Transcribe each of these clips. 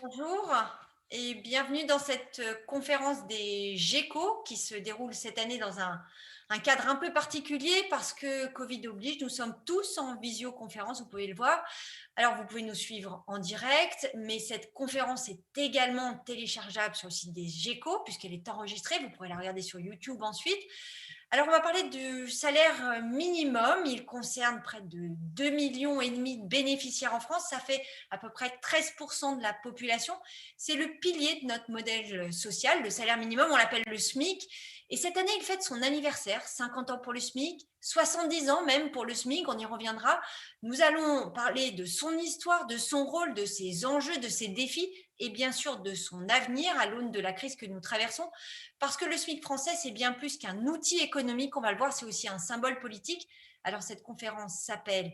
Bonjour et bienvenue dans cette conférence des GECO qui se déroule cette année dans un cadre un peu particulier parce que Covid oblige, nous sommes tous en visioconférence, vous pouvez le voir. Alors vous pouvez nous suivre en direct, mais cette conférence est également téléchargeable sur le site des GECO puisqu'elle est enregistrée, vous pourrez la regarder sur YouTube ensuite. Alors, on va parler du salaire minimum. Il concerne près de 2,5 millions de bénéficiaires en France. Ça fait à peu près 13% de la population. C'est le pilier de notre modèle social. Le salaire minimum, on l'appelle le SMIC. Et cette année, il fête son anniversaire, 50 ans pour le SMIC, 70 ans même pour le SMIC, on y reviendra. Nous allons parler de son histoire, de son rôle, de ses enjeux, de ses défis et bien sûr de son avenir à l'aune de la crise que nous traversons. Parce que le SMIC français, c'est bien plus qu'un outil économique, on va le voir, c'est aussi un symbole politique. Alors cette conférence s'appelle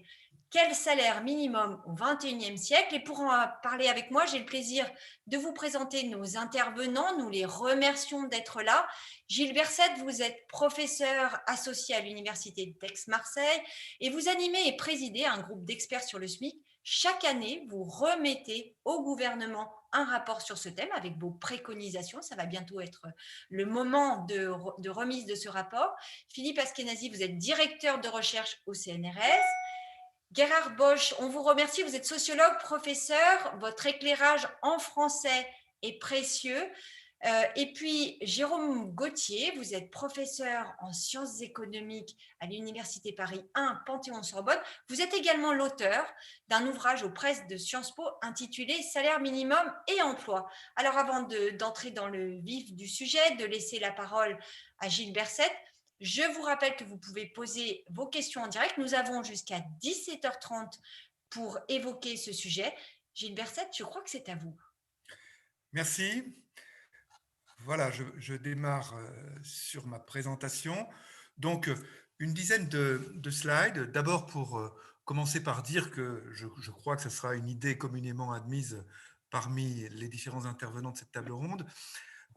Quel salaire minimum au XXIe siècle? Et pour en parler avec moi, j'ai le plaisir de vous présenter nos intervenants. Nous les remercions d'être là. Gilles Berset, vous êtes professeur associé à l'Université d'Aix-Marseille et vous animez et présidez un groupe d'experts sur le SMIC. Chaque année, vous remettez au gouvernement un rapport sur ce thème avec vos préconisations. Ça va bientôt être le moment de remise de ce rapport. Philippe Askenazi, vous êtes directeur de recherche au CNRS. Gérard Bosch, on vous remercie, vous êtes sociologue, professeur, votre éclairage en français est précieux. Et puis, Jérôme Gauthier, vous êtes professeur en sciences économiques à l'Université Paris 1, Panthéon-Sorbonne. Vous êtes également l'auteur d'un ouvrage aux presses de Sciences Po intitulé Salaire minimum et emploi. Alors, avant d'entrer dans le vif du sujet, de laisser la parole à Gilles Berset, je vous rappelle que vous pouvez poser vos questions en direct. Nous avons jusqu'à 17h30 pour évoquer ce sujet. Gilles Berset, je crois que c'est à vous. Merci. Voilà, je démarre sur ma présentation. Donc, une dizaine de slides. D'abord, pour commencer par dire que je crois que ce sera une idée communément admise parmi les différents intervenants de cette table ronde.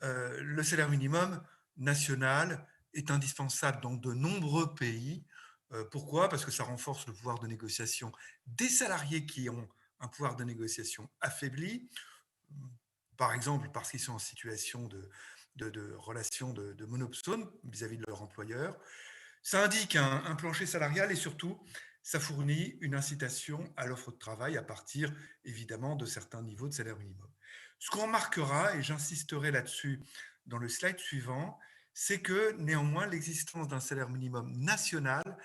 Le salaire minimum national est indispensable dans de nombreux pays. Pourquoi? Parce que ça renforce le pouvoir de négociation des salariés qui ont un pouvoir de négociation affaibli, par exemple parce qu'ils sont en situation de relation de monopsone vis-à-vis de leur employeur. Ça indique un plancher salarial et surtout, ça fournit une incitation à l'offre de travail à partir, évidemment, de certains niveaux de salaire minimum. Ce qu'on remarquera, et j'insisterai là-dessus dans le slide suivant, c'est que néanmoins, l'existence d'un salaire minimum national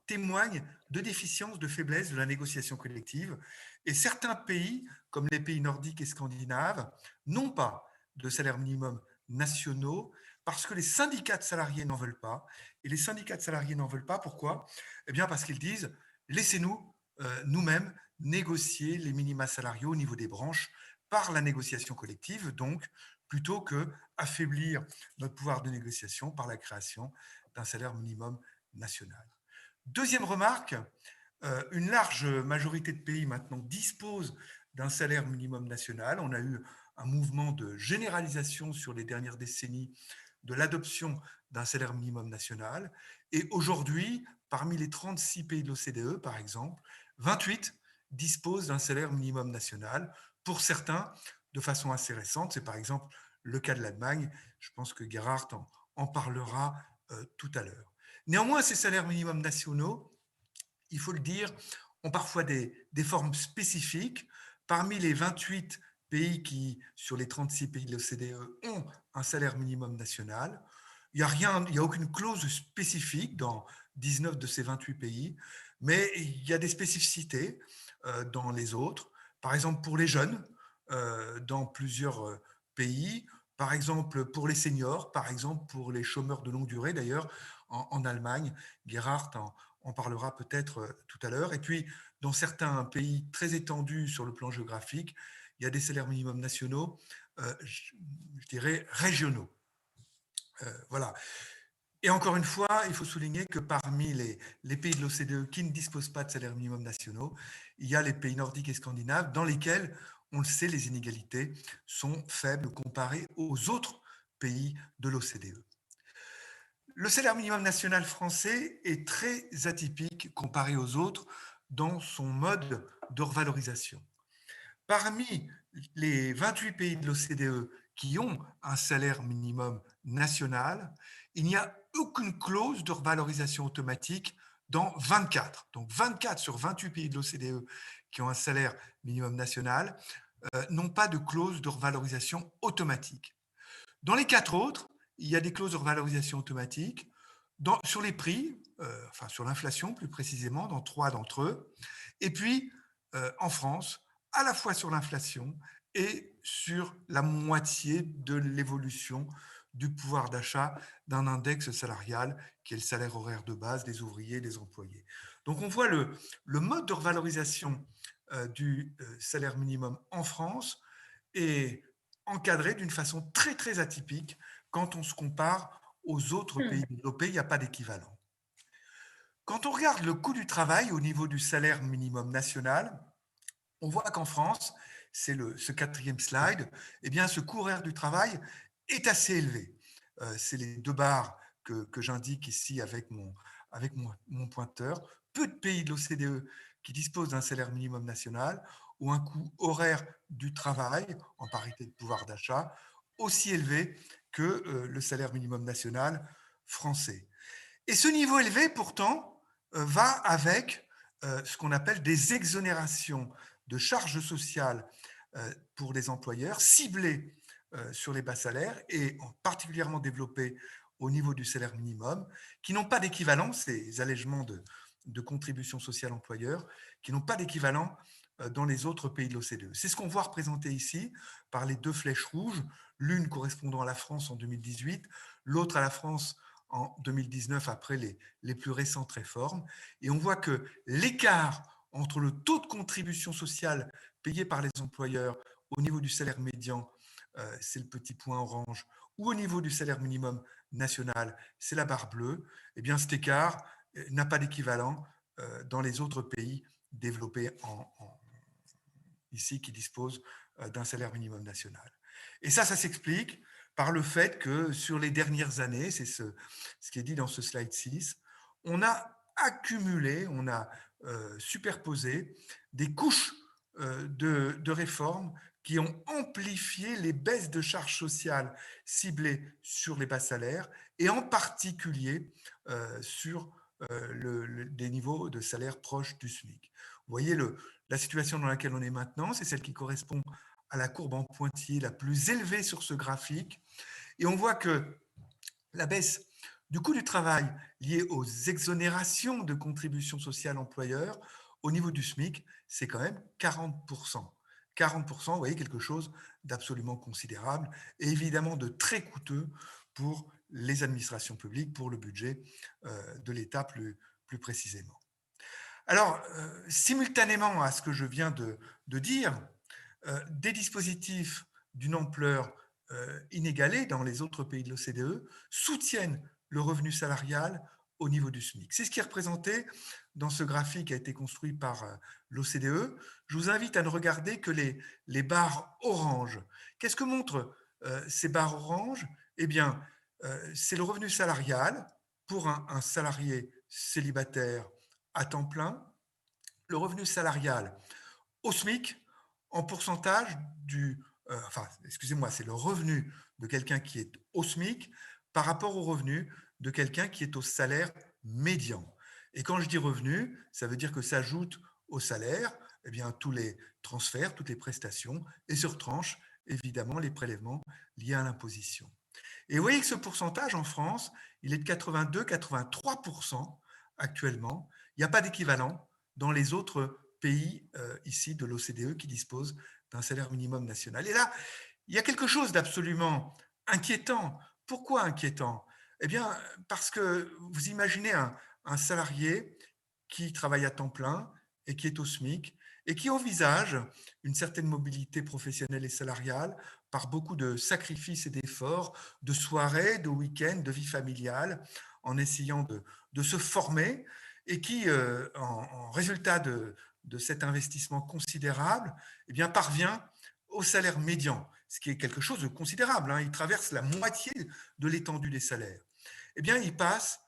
témoigne de déficiences, de faiblesses de la négociation collective. Et certains pays, comme les pays nordiques et scandinaves, n'ont pas de salaire minimum nationaux parce que les syndicats de salariés n'en veulent pas. Et les syndicats de salariés n'en veulent pas, pourquoi? Eh bien parce qu'ils disent, laissez-nous nous-mêmes négocier les minima salariaux au niveau des branches par la négociation collective, donc plutôt que affaiblir notre pouvoir de négociation par la création d'un salaire minimum national. Deuxième remarque, une large majorité de pays maintenant disposent d'un salaire minimum national. On a eu un mouvement de généralisation sur les dernières décennies de l'adoption d'un salaire minimum national. Et aujourd'hui, parmi les 36 pays de l'OCDE, par exemple, 28 disposent d'un salaire minimum national. Pour certains, de façon assez récente, c'est par exemple le cas de l'Allemagne. Je pense que Gerhard en parlera tout à l'heure. Néanmoins, ces salaires minimums nationaux, il faut le dire, ont parfois des formes spécifiques. Parmi les 28 pays qui, sur les 36 pays de l'OCDE, ont un salaire minimum national, il n'y a aucune clause spécifique dans 19 de ces 28 pays, mais il y a des spécificités dans les autres. Par exemple, pour les jeunes, dans plusieurs pays, par exemple pour les seniors, par exemple pour les chômeurs de longue durée, d'ailleurs, en Allemagne, Gerhard on parlera peut-être tout à l'heure. Et puis, dans certains pays très étendus sur le plan géographique, il y a des salaires minimums nationaux, je dirais régionaux. Voilà. Et encore une fois, il faut souligner que parmi les pays de l'OCDE qui ne disposent pas de salaires minimums nationaux, il y a les pays nordiques et scandinaves dans lesquels, on le sait, les inégalités sont faibles comparées aux autres pays de l'OCDE. Le salaire minimum national français est très atypique comparé aux autres dans son mode de revalorisation. Parmi les 28 pays de l'OCDE qui ont un salaire minimum national, il n'y a aucune clause de revalorisation automatique dans 24. Donc 24 sur 28 pays de l'OCDE qui ont un salaire minimum national n'ont pas de clause de revalorisation automatique. Dans les 4 autres, il y a des clauses de revalorisation automatique sur les prix, enfin sur l'inflation plus précisément, dans 3 d'entre eux. Et puis, en France, à la fois sur l'inflation et sur la moitié de l'évolution du pouvoir d'achat d'un index salarial qui est le salaire horaire de base des ouvriers et des employés. Donc on voit le mode de revalorisation du salaire minimum en France est encadré d'une façon très très atypique quand on se compare aux autres pays développés, il n'y a pas d'équivalent. Quand on regarde le coût du travail au niveau du salaire minimum national, on voit qu'en France, c'est ce quatrième slide, eh bien, ce coût horaire du travail est assez élevé. C'est les 2 barres que j'indique ici avec mon pointeur. Peu de pays de l'OCDE qui disposent d'un salaire minimum national ou un coût horaire du travail, en parité de pouvoir d'achat, aussi élevé que le salaire minimum national français. Et ce niveau élevé, pourtant, va avec ce qu'on appelle des exonérations de charges sociales pour les employeurs, ciblées sur les bas salaires et particulièrement développées au niveau du salaire minimum, qui n'ont pas d'équivalent, ces allègements de contributions sociales employeurs, qui n'ont pas d'équivalent dans les autres pays de l'OCDE. C'est ce qu'on voit représenté ici par les 2 flèches rouges, l'une correspondant à la France en 2018, l'autre à la France en 2019 après les plus récentes réformes. Et on voit que l'écart entre le taux de contribution sociale payé par les employeurs au niveau du salaire médian, c'est le petit point orange, ou au niveau du salaire minimum national, c'est la barre bleue, eh bien cet écart n'a pas d'équivalent dans les autres pays développés ici qui disposent d'un salaire minimum national. Et ça s'explique par le fait que sur les dernières années, c'est ce qui est dit dans ce slide 6, on a accumulé, on a superposé des couches de réformes qui ont amplifié les baisses de charges sociales ciblées sur les bas salaires et en particulier sur des niveaux de salaire proches du SMIC. Vous voyez la situation dans laquelle on est maintenant, c'est celle qui correspond à la courbe en pointillé la plus élevée sur ce graphique. Et on voit que la baisse du coût du travail liée aux exonérations de contributions sociales employeurs au niveau du SMIC, c'est quand même 40%. 40%, vous voyez, quelque chose d'absolument considérable et évidemment de très coûteux pour les administrations publiques, pour le budget de l'État plus précisément. Alors, simultanément à ce que je viens de dire, des dispositifs d'une ampleur inégalée dans les autres pays de l'OCDE soutiennent le revenu salarial au niveau du SMIC. C'est ce qui est représenté dans ce graphique qui a été construit par l'OCDE. Je vous invite à ne regarder que les barres oranges. Qu'est-ce que montrent ces barres oranges? Eh bien, c'est le revenu salarial pour un salarié célibataire à temps plein, le revenu salarial au SMIC en pourcentage c'est le revenu de quelqu'un qui est au SMIC par rapport au revenu de quelqu'un qui est au salaire médian. Et quand je dis revenu, ça veut dire que s'ajoute au salaire eh bien, tous les transferts, toutes les prestations, et sur tranche, évidemment, les prélèvements liés à l'imposition. Et vous voyez que ce pourcentage en France, il est de 82-83% actuellement. Il n'y a pas d'équivalent dans les autres pays ici de l'OCDE qui disposent d'un salaire minimum national. Et là, il y a quelque chose d'absolument inquiétant. Pourquoi inquiétant? Eh bien, parce que vous imaginez un salarié qui travaille à temps plein et qui est au SMIC et qui envisage une certaine mobilité professionnelle et salariale par beaucoup de sacrifices et d'efforts, de soirées, de week-ends, de vie familiale, en essayant de se former et qui, en résultat de cet investissement considérable, eh bien, parvient au salaire médian, ce qui est quelque chose de considérable. Il traverse la moitié de l'étendue des salaires. Eh bien, il passe,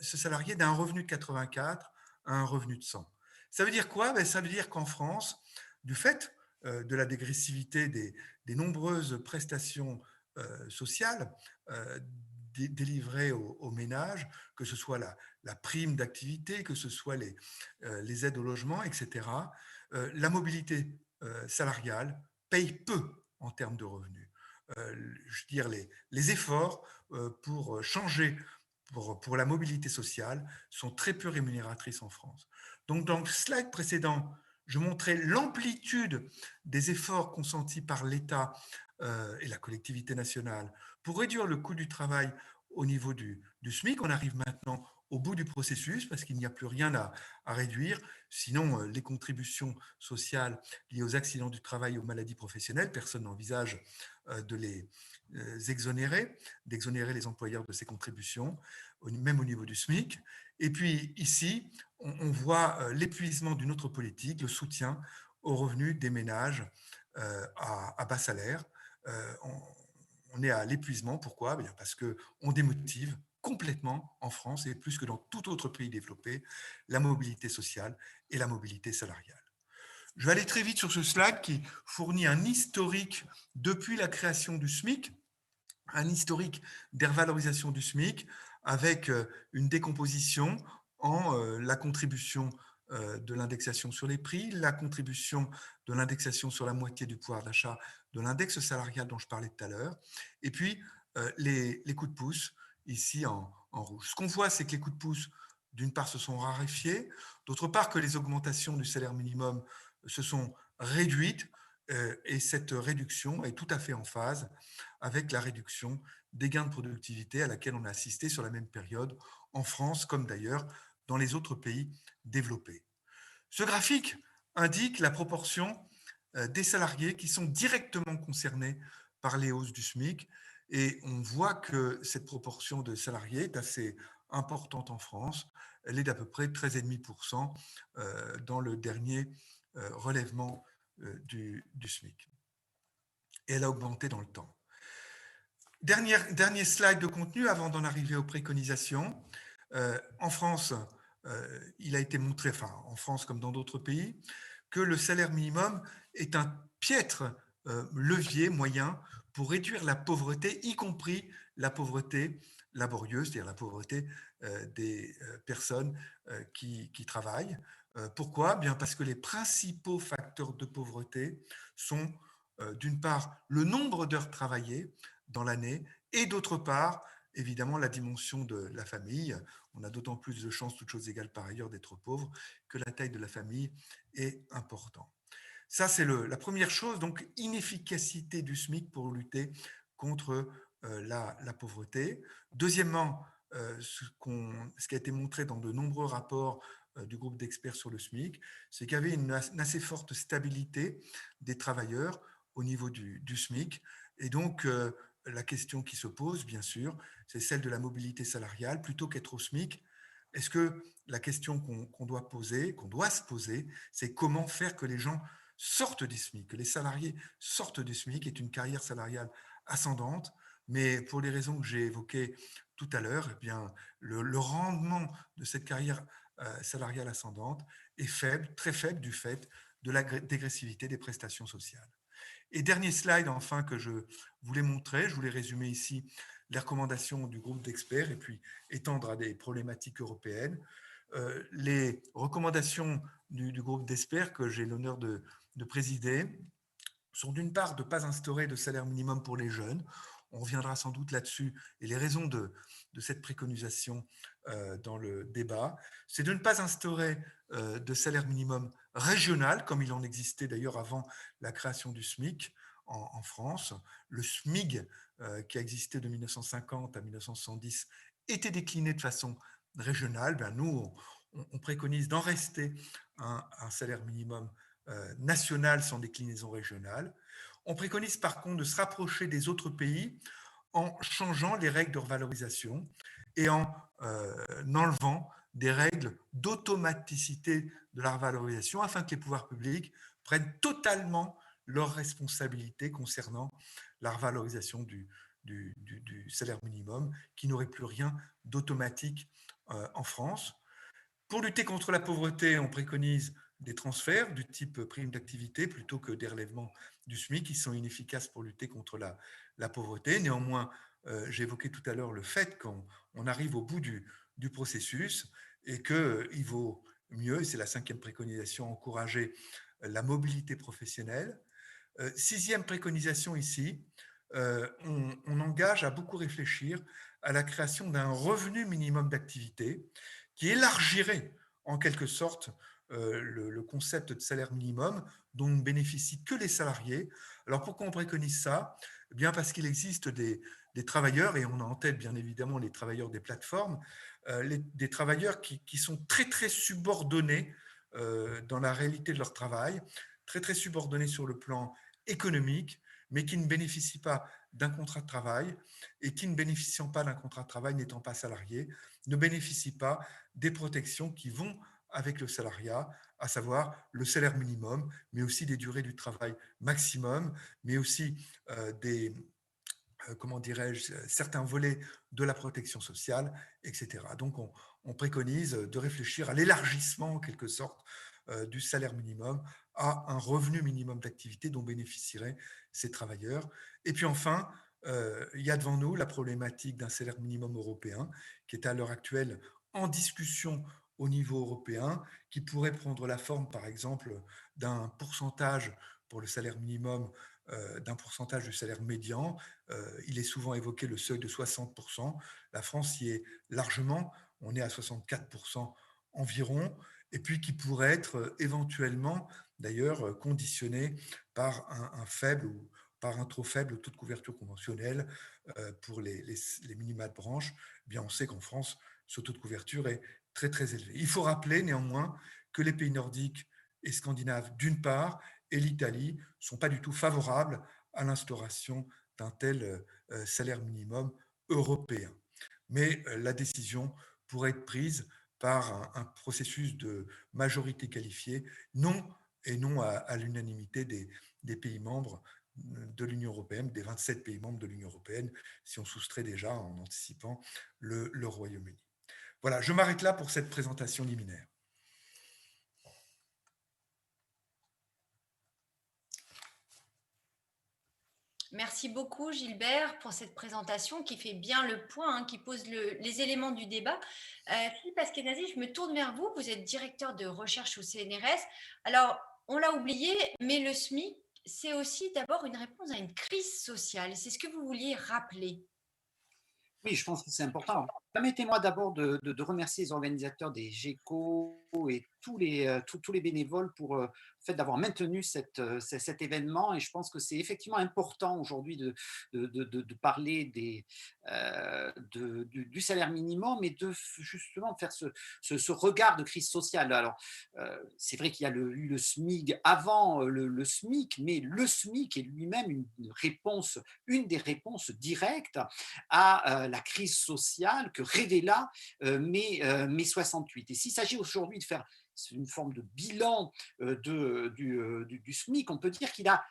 ce salarié, d'un revenu de 84 à un revenu de 100. Ça veut dire quoi? Ça veut dire qu'en France, du fait de la dégressivité des nombreuses prestations sociales délivrées aux ménages, que ce soit la prime d'activité, que ce soit les aides au logement, etc., la mobilité salariale paye peu en termes de revenus. Je veux dire, les efforts pour changer pour la mobilité sociale sont très peu rémunératrices en France. Donc, dans le slide précédent, je montrais l'amplitude des efforts consentis par l'État et la collectivité nationale pour réduire le coût du travail au niveau du SMIC. On arrive maintenant au bout du processus parce qu'il n'y a plus rien à réduire. Sinon, les contributions sociales liées aux accidents du travail et aux maladies professionnelles, personne n'envisage de les exonérer, d'exonérer les employeurs de ces contributions, même au niveau du SMIC. Et puis ici, on voit l'épuisement d'une autre politique, le soutien aux revenus des ménages à bas salaire. On est à l'épuisement. Pourquoi? Bien parce qu'on démotive complètement en France et plus que dans tout autre pays développé, la mobilité sociale et la mobilité salariale. Je vais aller très vite sur ce slide qui fournit un historique depuis la création du SMIC, un historique des revalorisations du SMIC avec une décomposition en la contribution de l'indexation sur les prix, la contribution de l'indexation sur la moitié du pouvoir d'achat de l'index salarial dont je parlais tout à l'heure, et puis les coups de pouce ici en rouge. Ce qu'on voit, c'est que les coups de pouce, d'une part, se sont raréfiés, d'autre part, que les augmentations du salaire minimum se sont réduites, et cette réduction est tout à fait en phase avec la réduction des gains de productivité à laquelle on a assisté sur la même période en France, comme d'ailleurs dans les autres pays développés. Ce graphique indique la proportion des salariés qui sont directement concernés par les hausses du SMIC, et on voit que cette proportion de salariés est assez importante en France. Elle est d'à peu près 13,5% dans le dernier relèvement du SMIC. Et elle a augmenté dans le temps. Dernier slide de contenu avant d'en arriver aux préconisations. En France, il a été montré, enfin en France comme dans d'autres pays, que le salaire minimum est un piètre levier moyen pour réduire la pauvreté, y compris la pauvreté laborieuse, c'est-à-dire la pauvreté des personnes qui travaillent. Pourquoi? Bien parce que les principaux facteurs de pauvreté sont d'une part le nombre d'heures travaillées dans l'année et d'autre part évidemment la dimension de la famille. On a d'autant plus de chances, toutes choses égales par ailleurs, d'être pauvre que la taille de la famille est importante. Ça, c'est la première chose, donc inefficacité du SMIC pour lutter contre la pauvreté. Deuxièmement, ce qui a été montré dans de nombreux rapports du groupe d'experts sur le SMIC, c'est qu'il y avait une assez forte stabilité des travailleurs au niveau du SMIC. Et donc, la question qui se pose, bien sûr, c'est celle de la mobilité salariale. Plutôt qu'être au SMIC, est-ce que la question qu'on doit se poser, c'est comment faire que les gens sortent du SMIC, que les salariés sortent du SMIC, est une carrière salariale ascendante, mais pour les raisons que j'ai évoquées tout à l'heure, eh bien, le rendement de cette carrière salariale ascendante est faible, très faible du fait de la dégressivité des prestations sociales. Et dernier slide enfin que je voulais montrer, je voulais résumer ici les recommandations du groupe d'experts et puis étendre à des problématiques européennes. Les recommandations du groupe d'experts que j'ai l'honneur de présider sont d'une part de ne pas instaurer de salaire minimum pour les jeunes. On reviendra sans doute là-dessus et les raisons de cette préconisation dans le débat. C'est de ne pas instaurer de salaire minimum régional, comme il en existait d'ailleurs avant la création du SMIC en France. Le SMIG, qui a existé de 1950 à 1970, était décliné de façon régionale. Ben nous, on préconise d'en rester un salaire minimum national sans déclinaison régionale. On préconise par contre de se rapprocher des autres pays en changeant les règles de revalorisation et en enlevant des règles d'automaticité de la revalorisation afin que les pouvoirs publics prennent totalement leurs responsabilités concernant la revalorisation du salaire minimum, qui n'aurait plus rien d'automatique en France. Pour lutter contre la pauvreté, on préconise des transferts du type prime d'activité plutôt que des relèvements du SMIC qui sont inefficaces pour lutter contre la pauvreté. Néanmoins, j'ai évoqué tout à l'heure le fait qu'on arrive au bout du processus et qu'il vaut mieux, et c'est la 5e préconisation, encourager la mobilité professionnelle. 6e préconisation ici, on engage à beaucoup réfléchir à la création d'un revenu minimum d'activité qui élargirait en quelque sorte le concept de salaire minimum dont ne bénéficient que les salariés. Alors pourquoi on préconise ça? Eh bien parce qu'il existe des travailleurs, et on a en tête bien évidemment les travailleurs des plateformes, des travailleurs qui sont très très subordonnés dans la réalité de leur travail, très très subordonnés sur le plan économique, mais qui ne bénéficient pas d'un contrat de travail et qui, ne bénéficiant pas d'un contrat de travail, n'étant pas salariés, ne bénéficient pas des protections qui vont avec le salariat, à savoir le salaire minimum, mais aussi des durées du travail maximum, mais aussi comment dirais-je, certains volets de la protection sociale, etc. Donc, on préconise de réfléchir à l'élargissement, en quelque sorte, du salaire minimum à un revenu minimum d'activité dont bénéficieraient ces travailleurs. Et puis enfin, il y a devant nous la problématique d'un salaire minimum européen qui est à l'heure actuelle en discussion au niveau européen, qui pourrait prendre la forme, par exemple, d'un pourcentage pour le salaire minimum, d'un pourcentage du salaire médian. Il est souvent évoqué le seuil de 60%. La France y est largement, on est à 64% environ, et puis qui pourrait être éventuellement d'ailleurs conditionné par un faible ou par un trop faible taux de couverture conventionnelle pour les minima de branche. Eh bien, on sait qu'en France, ce taux de couverture est très très élevé. Il faut rappeler néanmoins que les pays nordiques et scandinaves d'une part et l'Italie ne sont pas du tout favorables à l'instauration d'un tel salaire minimum européen. Mais la décision pourrait être prise par un processus de majorité qualifiée, non et non à l'unanimité des pays membres de l'Union européenne, des 27 pays membres de l'Union européenne, si on soustrait déjà en anticipant le Royaume-Uni. Voilà, je m'arrête là pour cette présentation liminaire. Merci beaucoup Gilbert pour cette présentation qui fait bien le point, qui pose les éléments du débat. Philippe Askenazi, je me tourne vers vous. Vous êtes directeur de recherche au CNRS. Alors, on l'a oublié, mais le SMIC, c'est aussi d'abord une réponse à une crise sociale. C'est ce que vous vouliez rappeler. Oui, je pense que c'est important. Permettez-moi d'abord de remercier les organisateurs des GECO et tous les bénévoles pour le fait d'avoir maintenu cet événement. Et je pense que c'est effectivement important aujourd'hui de parler du salaire minimum et de justement faire ce regard de crise sociale. Alors, c'est vrai qu'il y a eu le SMIG avant le SMIC, mais le SMIC est lui-même une des réponses directes à la crise sociale que révéla mai 68. Et s'il s'agit aujourd'hui de faire une forme de bilan du SMIC, on peut dire qu'il a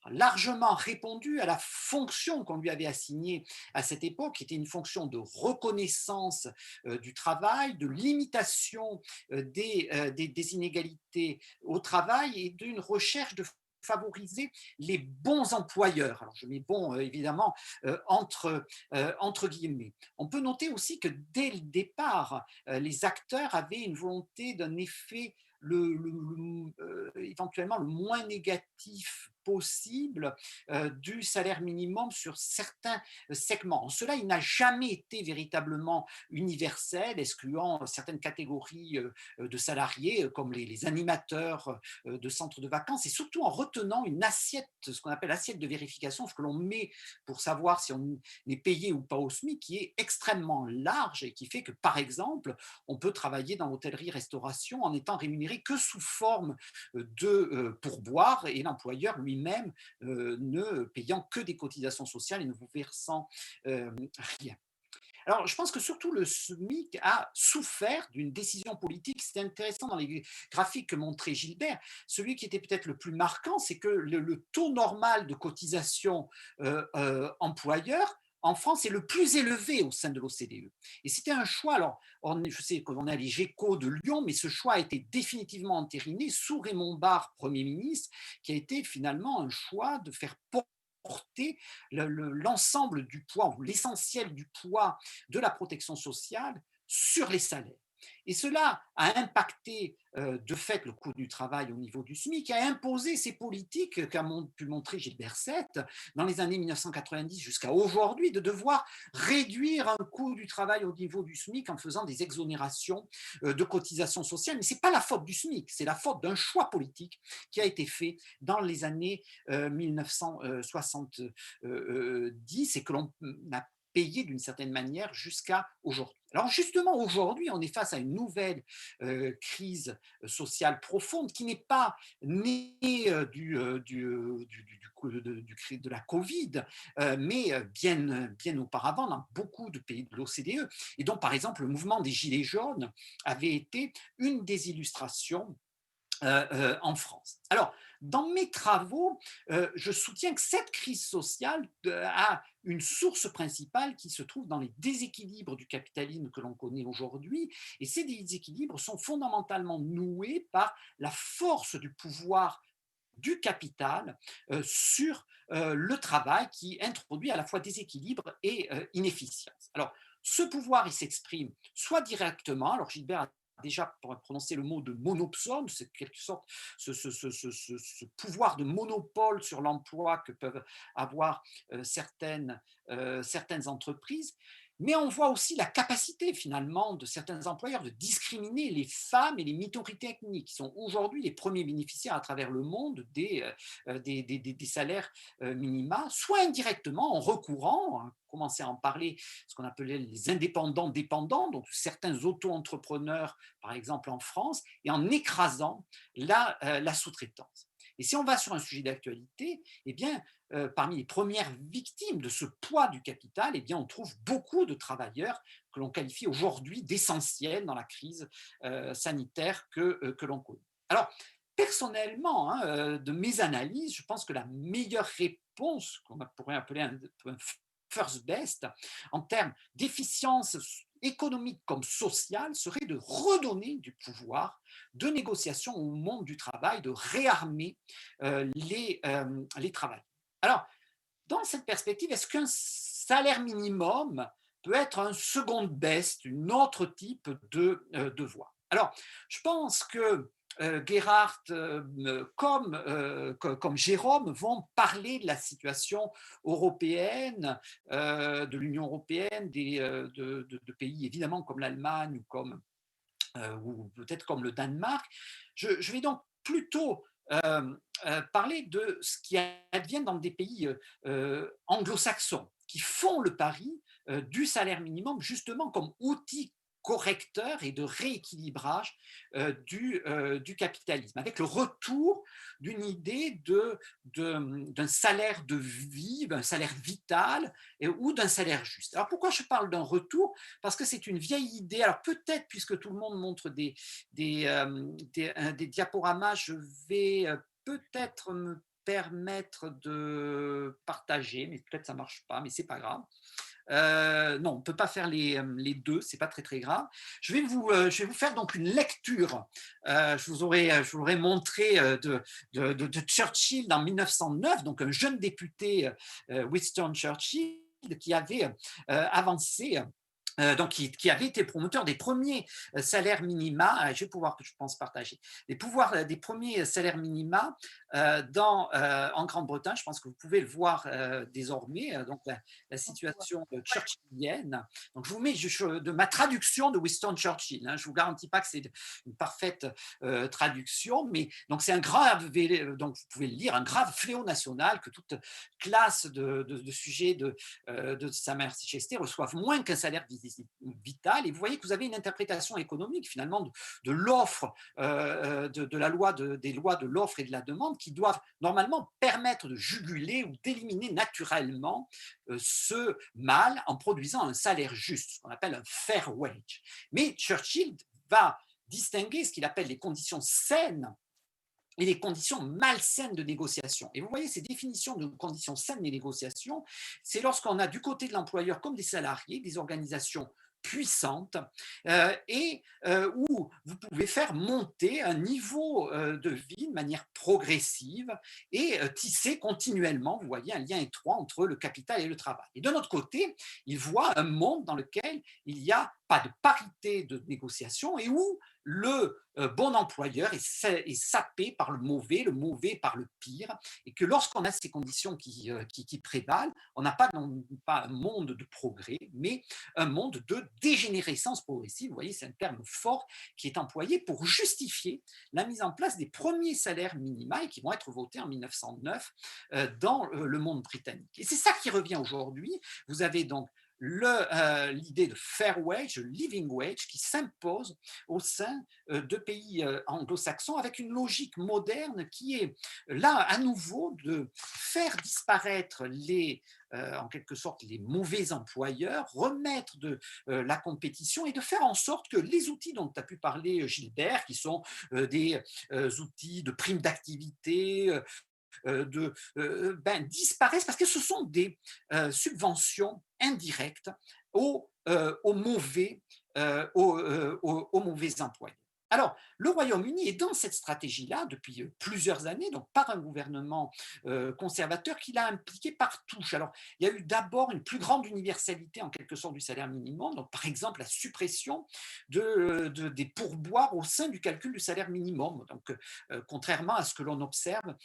largement répondu à la fonction qu'on lui avait assignée à cette époque, qui était une fonction de reconnaissance du travail, de limitation des inégalités au travail et d'une recherche de favoriser les bons employeurs. Alors je mets bon évidemment entre guillemets. On peut noter aussi que dès le départ, les acteurs avaient une volonté d'un effet éventuellement le moins négatif possible du salaire minimum sur certains segments. En cela, il n'a jamais été véritablement universel, excluant certaines catégories de salariés, comme les animateurs de centres de vacances, et surtout en retenant une assiette, ce qu'on appelle assiette de vérification, ce que l'on met pour savoir si on est payé ou pas au SMIC, qui est extrêmement large et qui fait que, par exemple, on peut travailler dans l'hôtellerie-restauration en étant rémunéré que sous forme de pourboire et l'employeur lui-même ne payant que des cotisations sociales et ne vous versant rien. Alors, je pense que surtout le SMIC a souffert d'une décision politique. C'était intéressant dans les graphiques que montrait Gilbert. Celui qui était peut-être le plus marquant, c'est que le taux normal de cotisation employeur en France est le plus élevé au sein de l'OCDE. Et c'était un choix, alors je sais qu'on a les GECO de Lyon, mais ce choix a été définitivement entériné sous Raymond Barre, Premier ministre, qui a été finalement un choix de faire porter l'ensemble du poids, ou l'essentiel du poids de la protection sociale sur les salaires. Et cela a impacté de fait le coût du travail au niveau du SMIC, a imposé ces politiques qu'a pu montrer Gilbert Sette dans les années 1990 jusqu'à aujourd'hui, de devoir réduire un coût du travail au niveau du SMIC en faisant des exonérations de cotisations sociales. Mais ce n'est pas la faute du SMIC, c'est la faute d'un choix politique qui a été fait dans les années 1970 et que l'on a payé d'une certaine manière jusqu'à aujourd'hui. Alors justement, aujourd'hui, on est face à une nouvelle crise sociale profonde qui n'est pas née de la Covid, mais bien auparavant dans beaucoup de pays de l'OCDE, et dont par exemple le mouvement des Gilets jaunes avait été une des illustrations en France. Alors, dans mes travaux, je soutiens que cette crise sociale a une source principale qui se trouve dans les déséquilibres du capitalisme que l'on connaît aujourd'hui, et ces déséquilibres sont fondamentalement noués par la force du pouvoir du capital sur le travail, qui introduit à la fois déséquilibre et inefficience. Alors, ce pouvoir, il s'exprime soit directement, alors Gilbert a déjà prononcé le mot de monopsone, c'est quelque sorte ce pouvoir de monopole sur l'emploi que peuvent avoir certaines entreprises. Mais on voit aussi la capacité finalement de certains employeurs de discriminer les femmes et les minorités ethniques, qui sont aujourd'hui les premiers bénéficiaires à travers le monde des salaires minima, soit indirectement en recourant, hein, commencer à en parler, ce qu'on appelait les indépendants dépendants, donc certains auto-entrepreneurs, par exemple en France, et en écrasant la sous-traitance. Et si on va sur un sujet d'actualité, eh bien, parmi les premières victimes de ce poids du capital, eh bien, on trouve beaucoup de travailleurs que l'on qualifie aujourd'hui d'essentiels dans la crise sanitaire que l'on connaît. Alors, personnellement, hein, de mes analyses, je pense que la meilleure réponse, qu'on pourrait appeler un first best, en termes d'efficience économique comme sociale, serait de redonner du pouvoir de négociation au monde du travail, de réarmer les travailleurs. Alors, dans cette perspective, est-ce qu'un salaire minimum peut être un second best, un autre type de voie? Alors, je pense que Gerhardt comme Jérôme vont parler de la situation européenne, de l'Union européenne, de pays évidemment comme l'Allemagne ou peut-être comme le Danemark. Je vais donc plutôt parler de ce qui advient dans des pays anglo-saxons qui font le pari du salaire minimum justement comme outil correcteur et de rééquilibrage du capitalisme, avec le retour d'une idée d'un salaire de vie, d'un salaire vital ou d'un salaire juste. Alors pourquoi je parle d'un retour? Parce que c'est une vieille idée. Alors peut-être, puisque tout le monde montre des diaporamas, je vais peut-être me permettre de partager, mais peut-être ça ne marche pas, mais ce n'est pas grave. Non, on ne peut pas faire les deux, ce n'est pas très très grave. Je vais vous faire donc une lecture. Je vous aurais montré de Churchill en 1909, donc un jeune député, Winston Churchill, qui avait avancé. Donc, qui avait été promoteur des premiers salaires minima, je vais pouvoir, je pense, partager, des premiers salaires minima en Grande-Bretagne. Je pense que vous pouvez le voir désormais, donc la situation churchillienne. Donc, je vous mets de ma traduction de Winston Churchill. Hein. Je ne vous garantis pas que c'est une parfaite traduction, mais donc c'est donc vous pouvez le lire, un grave fléau national que toute classe de sujets de Sa Majesté reçoivent moins qu'un salaire vital, et vous voyez que vous avez une interprétation économique finalement de l'offre, de la loi des lois de l'offre et de la demande, qui doivent normalement permettre de juguler ou d'éliminer naturellement ce mal en produisant un salaire juste, ce qu'on appelle un fair wage. Mais Churchill va distinguer ce qu'il appelle les conditions saines et les conditions malsaines de négociation. Et vous voyez, ces définitions de conditions saines des négociations, c'est lorsqu'on a du côté de l'employeur comme des salariés, des organisations puissantes où vous pouvez faire monter un niveau de vie de manière progressive et tisser continuellement, vous voyez, un lien étroit entre le capital et le travail. Et de notre côté, il voit un monde dans lequel il n'y a pas de parité de négociation et où le bon employeur est sapé par le mauvais par le pire, et que lorsqu'on a ces conditions qui prévalent, on n'a pas, non, pas un monde de progrès, mais un monde de dégénérescence progressive. Vous voyez, c'est un terme fort qui est employé pour justifier la mise en place des premiers salaires minima et qui vont être votés en 1909 dans le monde britannique. Et c'est ça qui revient aujourd'hui. Vous avez donc l'idée de fair wage, living wage, qui s'impose au sein de pays anglo-saxons avec une logique moderne qui est là à nouveau de faire disparaître en quelque sorte les mauvais employeurs, remettre de la compétition et de faire en sorte que les outils dont a pu parler Gilbert, qui sont des outils de primes d'activité, disparaissent parce que ce sont des subventions indirectes aux mauvais employés. Alors, le Royaume-Uni est dans cette stratégie-là depuis plusieurs années, donc par un gouvernement conservateur qui l'a impliqué par touche. Alors, il y a eu d'abord une plus grande universalité en quelque sorte du salaire minimum, donc par exemple la suppression des pourboires au sein du calcul du salaire minimum, donc contrairement à ce que l'on observe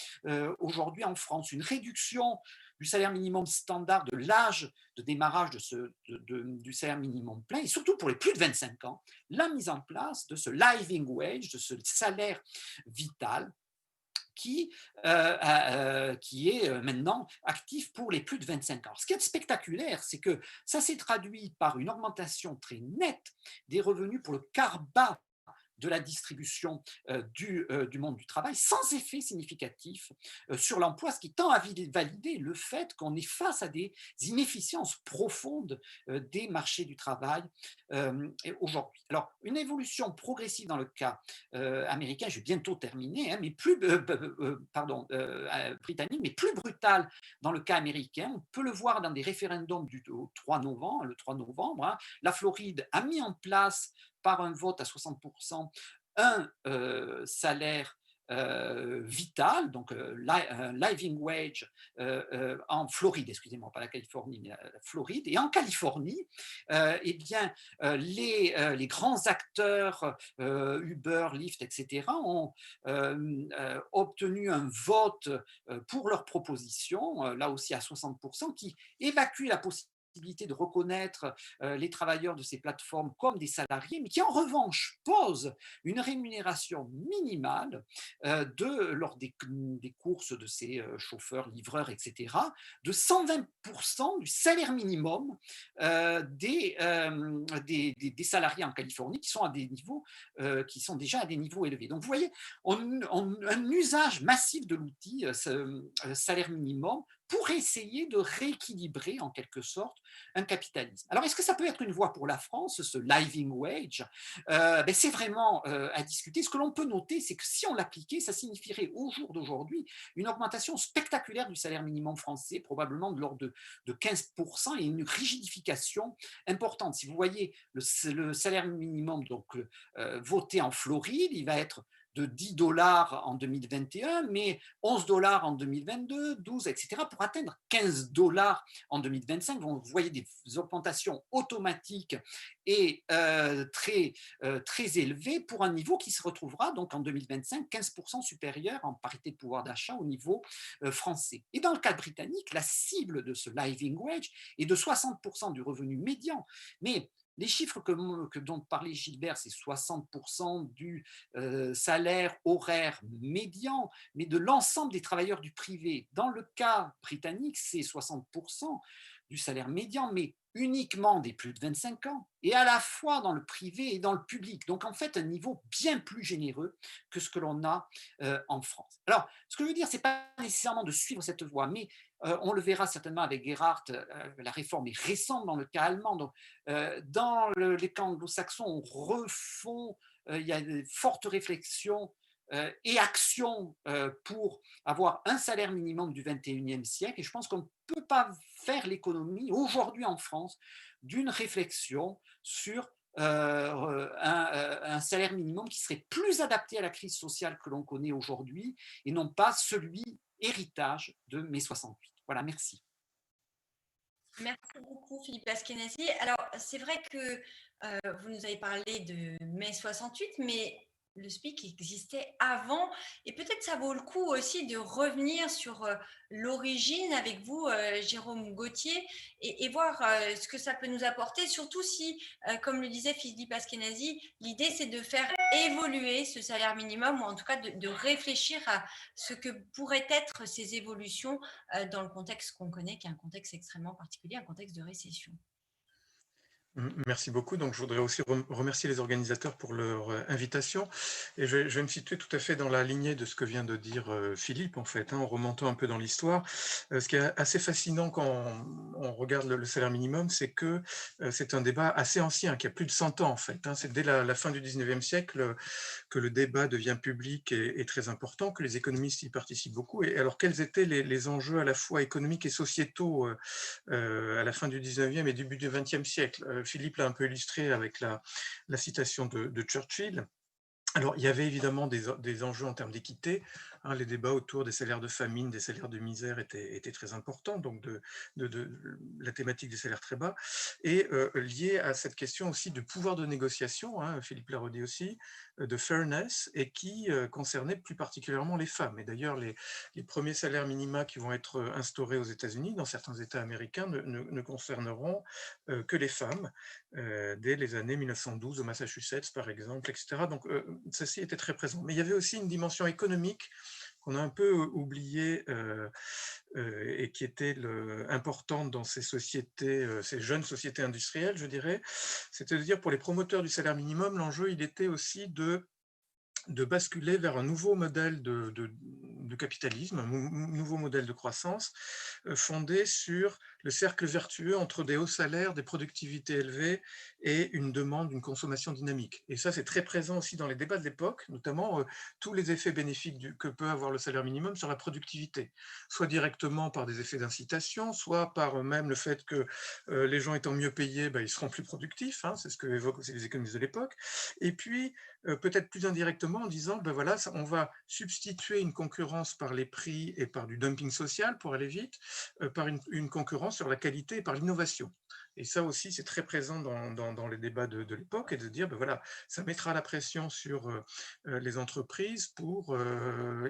aujourd'hui en France, une réduction du salaire minimum standard, de l'âge de démarrage du salaire minimum plein, et surtout pour les plus de 25 ans, la mise en place de ce living wage, de ce salaire vital, qui est maintenant actif pour les plus de 25 ans. Alors, ce qui est spectaculaire, c'est que ça s'est traduit par une augmentation très nette des revenus pour le quart bas de la distribution du monde du travail, sans effet significatif sur l'emploi, ce qui tend à valider le fait qu'on est face à des inefficiences profondes des marchés du travail aujourd'hui. Alors, une évolution progressive dans le cas américain, je vais bientôt terminer, hein, mais britannique, mais plus brutale dans le cas américain. On peut le voir dans des référendums le 3 novembre. Hein. La Floride a mis en place par un vote à 60% un salaire vital, donc un living wage en Floride, excusez-moi, pas la Californie, mais la Floride. Et en Californie, eh bien, les grands acteurs, Uber, Lyft, etc., ont obtenu un vote pour leur proposition, là aussi à 60%, qui évacue la possibilité de reconnaître les travailleurs de ces plateformes comme des salariés, mais qui en revanche pose une rémunération minimale lors des courses de ces chauffeurs, livreurs, etc., de 120% du salaire minimum des salariés en Californie qui sont à des niveaux qui sont déjà à des niveaux élevés. Donc vous voyez, un usage massif de l'outil salaire minimum pour essayer de rééquilibrer en quelque sorte un capitalisme. Alors, est-ce que ça peut être une voie pour la France, ce living wage c'est vraiment à discuter. Ce que l'on peut noter, c'est que si on l'appliquait, ça signifierait au jour d'aujourd'hui une augmentation spectaculaire du salaire minimum français, probablement de l'ordre de 15%, et une rigidification importante. Si vous voyez le salaire minimum donc, voté en Floride, il va être de 10 dollars en 2021, mais 11 dollars en 2022, 12, etc., pour atteindre 15 dollars en 2025. Vous voyez des augmentations automatiques et très élevées pour un niveau qui se retrouvera donc en 2025 15% supérieur en parité de pouvoir d'achat au niveau français. Et dans le cas britannique, la cible de ce living wage est de 60% du revenu médian. Mais les chiffres dont parlait Gilbert, c'est 60% du salaire horaire médian, mais de l'ensemble des travailleurs du privé. Dans le cas britannique, c'est 60% du salaire médian, mais uniquement des plus de 25 ans, et à la fois dans le privé et dans le public. Donc en fait, un niveau bien plus généreux que ce que l'on a en France. Alors, ce que je veux dire, ce n'est pas nécessairement de suivre cette voie, mais on le verra certainement avec Gerhardt, la réforme est récente dans le cas allemand. Donc, dans les camps anglo-saxons, il y a de fortes réflexions et action pour avoir un salaire minimum du 21e siècle. Et je pense qu'on ne peut pas faire l'économie aujourd'hui en France d'une réflexion sur un salaire minimum qui serait plus adapté à la crise sociale que l'on connaît aujourd'hui et non pas celui héritage de mai 68. Voilà, merci. Merci beaucoup, Philippe Askenazi. Alors, c'est vrai que vous nous avez parlé de mai 68, mais le SPIC existait avant. Et peut-être ça vaut le coup aussi de revenir sur l'origine avec vous, Jérôme Gauthier, et voir ce que ça peut nous apporter, surtout si, comme le disait Philippe Askenazi, l'idée c'est de faire évoluer ce salaire minimum, ou en tout cas de réfléchir à ce que pourraient être ces évolutions dans le contexte qu'on connaît, qui est un contexte extrêmement particulier, un contexte de récession. Merci beaucoup. Donc, je voudrais aussi remercier les organisateurs pour leur invitation. Et je vais me situer tout à fait dans la lignée de ce que vient de dire Philippe, en fait, en remontant un peu dans l'histoire. Ce qui est assez fascinant quand on regarde le salaire minimum, c'est que c'est un débat assez ancien, qui a plus de 100 ans, en fait. C'est dès la fin du 19e siècle que le débat devient public et très important, que les économistes y participent beaucoup. Et alors, quels étaient les enjeux à la fois économiques et sociétaux à la fin du 19e et début du 20e siècle? Philippe l'a un peu illustré avec la citation de Churchill. Alors, il y avait évidemment des enjeux en termes d'équité. Les débats autour des salaires de famine, des salaires de misère étaient très importants, donc de la thématique des salaires très bas, et lié à cette question aussi de pouvoir de négociation, Philippe l'a redit aussi, de fairness, et qui concernait plus particulièrement les femmes. Et d'ailleurs, les premiers salaires minima qui vont être instaurés aux États-Unis, dans certains États américains, ne concerneront que les femmes, dès les années 1912 au Massachusetts, par exemple, etc. Donc, ceci était très présent. Mais il y avait aussi une dimension économique qu'on a un peu oubliée et qui était importante dans ces sociétés, ces jeunes sociétés industrielles, je dirais. C'est-à-dire, pour les promoteurs du salaire minimum, l'enjeu, il était aussi de basculer vers un nouveau modèle de capitalisme, un nouveau modèle de croissance fondé sur le cercle vertueux entre des hauts salaires, des productivités élevées et une demande, une consommation dynamique. Et ça, c'est très présent aussi dans les débats de l'époque, notamment tous les effets bénéfiques que peut avoir le salaire minimum sur la productivité, soit directement par des effets d'incitation, soit par même le fait que les gens étant mieux payés, ils seront plus productifs, c'est ce que évoquent aussi les économistes de l'époque, et puis peut-être plus indirectement en disant, voilà, on va substituer une concurrence par les prix et par du dumping social, pour aller vite, par une concurrence sur la qualité et par l'innovation. Et ça aussi, c'est très présent dans les débats de l'époque, et de dire, voilà, ça mettra la pression sur les entreprises pour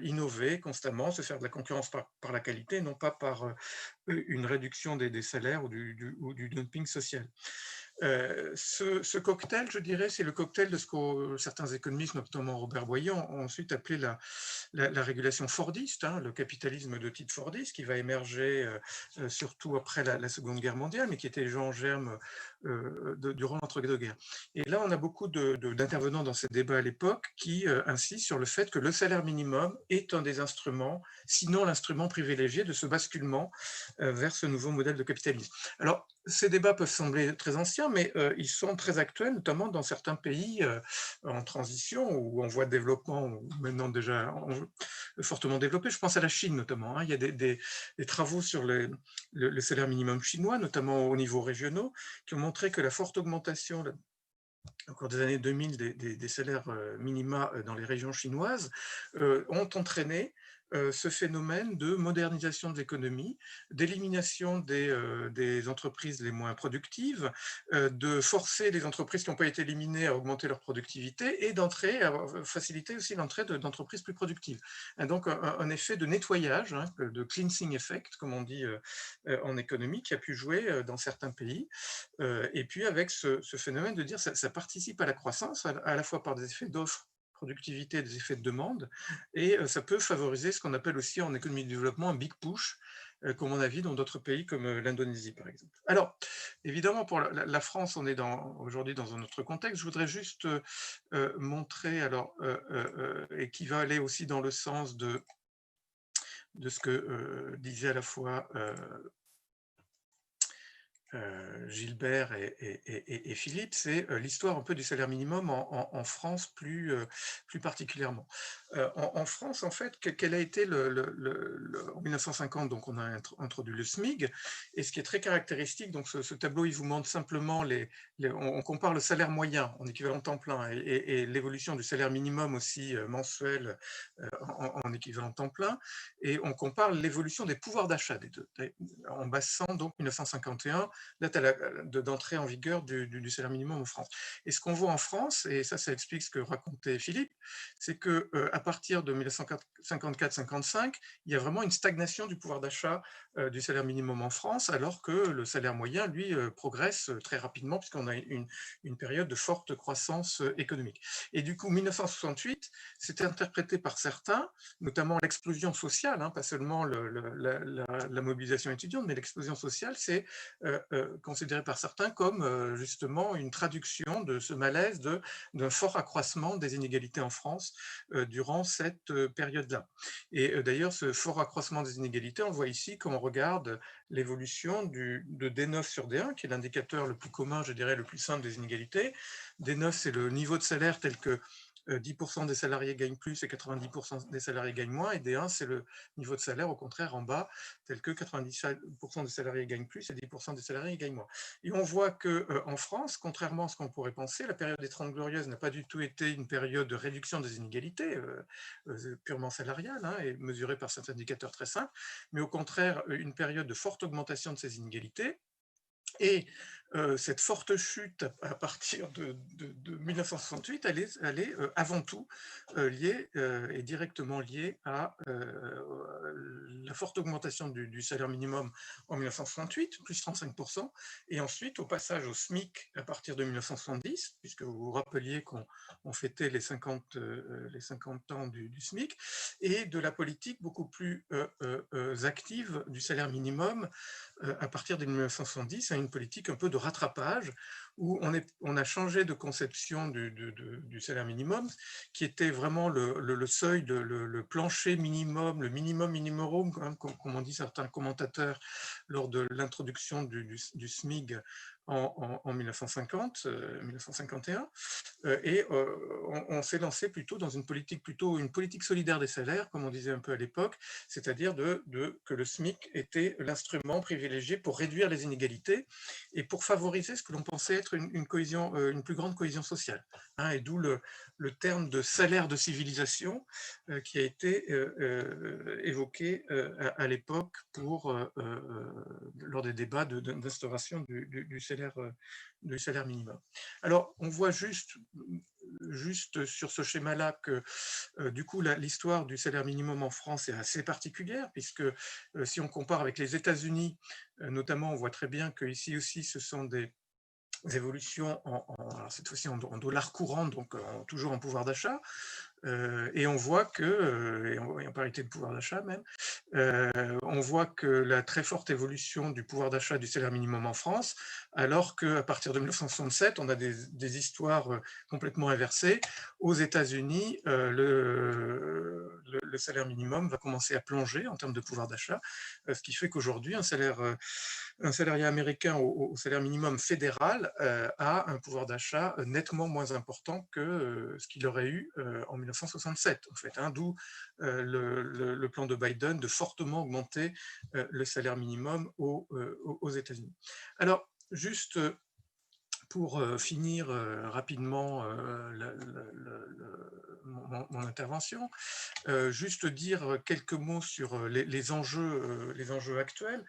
innover constamment, se faire de la concurrence par la qualité, non pas par une réduction des salaires ou du dumping social. Ce cocktail, je dirais, c'est le cocktail de ce que certains économistes, notamment Robert Boyer, ont ensuite appelé la régulation fordiste, le capitalisme de type fordiste, qui va émerger surtout après la Seconde Guerre mondiale, mais qui était déjà en germe durant l'entre-deux-guerres. Et là, on a beaucoup d'intervenants dans ces débats à l'époque qui insistent sur le fait que le salaire minimum est un des instruments, sinon l'instrument privilégié de ce basculement vers ce nouveau modèle de capitalisme. Alors, ces débats peuvent sembler très anciens, mais ils sont très actuels, notamment dans certains pays en transition, où on voit le développement maintenant déjà fortement développé. Je pense à la Chine notamment. Il y a des travaux sur le salaire minimum chinois, notamment au niveau régionaux, qui ont montré que la forte augmentation au cours des années 2000 des salaires minima dans les régions chinoises ont entraîné ce phénomène de modernisation de l'économie, d'élimination des entreprises les moins productives, de forcer les entreprises qui n'ont pas été éliminées à augmenter leur productivité, et à faciliter aussi l'entrée d'entreprises plus productives. Et donc un effet de nettoyage, de cleansing effect, comme on dit en économie, qui a pu jouer dans certains pays. Et puis avec ce phénomène de dire ça participe à la croissance, à la fois par des effets d'offre, productivité, des effets de demande, et ça peut favoriser ce qu'on appelle aussi en économie de développement un big push, comme on a vu dans d'autres pays comme l'Indonésie par exemple. Alors évidemment pour la France, on est aujourd'hui dans un autre contexte. Je voudrais juste montrer et qui va aller aussi dans le sens de ce que disait à la fois Gilbert et Philippe, c'est l'histoire un peu du salaire minimum en France plus particulièrement. En France, en fait, quel a été en 1950, donc on a introduit le SMIG, et ce qui est très caractéristique, donc ce tableau, il vous montre simplement on compare le salaire moyen en équivalent temps plein et l'évolution du salaire minimum aussi mensuel en équivalent temps plein, et on compare l'évolution des pouvoirs d'achat des deux, en basant donc 1951, date d'entrée en vigueur du salaire minimum en France. Et ce qu'on voit en France, et ça explique ce que racontait Philippe, c'est que à partir de 1954-55, il y a vraiment une stagnation du pouvoir d'achat du salaire minimum en France, alors que le salaire moyen, lui, progresse très rapidement, puisqu'on a une période de forte croissance économique. Et du coup, 1968, c'était interprété par certains, notamment l'explosion sociale, hein, pas seulement la mobilisation étudiante, mais l'explosion sociale, c'est considéré par certains comme justement une traduction de ce malaise d'un fort accroissement des inégalités en France durant cette période-là. Et d'ailleurs, ce fort accroissement des inégalités, on le voit ici quand on regarde l'évolution de D9 sur D1, qui est l'indicateur le plus commun, je dirais, le plus simple des inégalités. D9, c'est le niveau de salaire tel que 10% des salariés gagnent plus et 90% des salariés gagnent moins, et D1, c'est le niveau de salaire, au contraire, en bas, tel que 90% des salariés gagnent plus et 10% des salariés gagnent moins. Et on voit qu'en France, contrairement à ce qu'on pourrait penser, la période des 30 Glorieuses n'a pas du tout été une période de réduction des inégalités, purement salariale, hein, et mesurée par cet indicateur très simple, mais au contraire, une période de forte augmentation de ces inégalités. Et cette forte chute à partir de 1968, elle est avant tout liée et directement liée à la forte augmentation du salaire minimum en 1968, plus 35%, et ensuite au passage au SMIC à partir de 1970, puisque vous vous rappeliez qu'on fêtait les 50 ans du SMIC, et de la politique beaucoup plus active du salaire minimum à partir de 1970 à une politique un peu de rattrapage où on a changé de conception du salaire minimum, qui était vraiment le seuil, le plancher minimum, le minimum minimorum, hein, comme on dit certains commentateurs lors de l'introduction du SMIG en 1950, 1951. Et on s'est lancé plutôt dans une politique solidaire des salaires, comme on disait un peu à l'époque, c'est-à-dire que le SMIC était l'instrument privilégié pour réduire les inégalités et pour favoriser ce que l'on pensait être une plus grande cohésion sociale, hein, et d'où le terme de salaire de civilisation qui a été évoqué à l'époque lors des débats d'instauration du salaire minimum. Alors, on voit juste sur ce schéma-là que du coup, l'histoire du salaire minimum en France est assez particulière, puisque si on compare avec les États-Unis, notamment, on voit très bien qu'ici aussi, ce sont des évolutions alors cette fois-ci en dollars courants, donc toujours en pouvoir d'achat. Et on voit et en parité de pouvoir d'achat même, on voit que la très forte évolution du pouvoir d'achat du salaire minimum en France, alors qu'à partir de 1967, on a des histoires complètement inversées. Aux États-Unis, le salaire minimum va commencer à plonger en termes de pouvoir d'achat, ce qui fait qu'aujourd'hui, un salarié américain au salaire minimum fédéral a un pouvoir d'achat nettement moins important que ce qu'il aurait eu en 1967, en fait, hein, d'où le plan de Biden de fortement augmenter le salaire minimum aux États-Unis. Alors, juste pour finir rapidement mon intervention, juste dire quelques mots sur les enjeux actuels.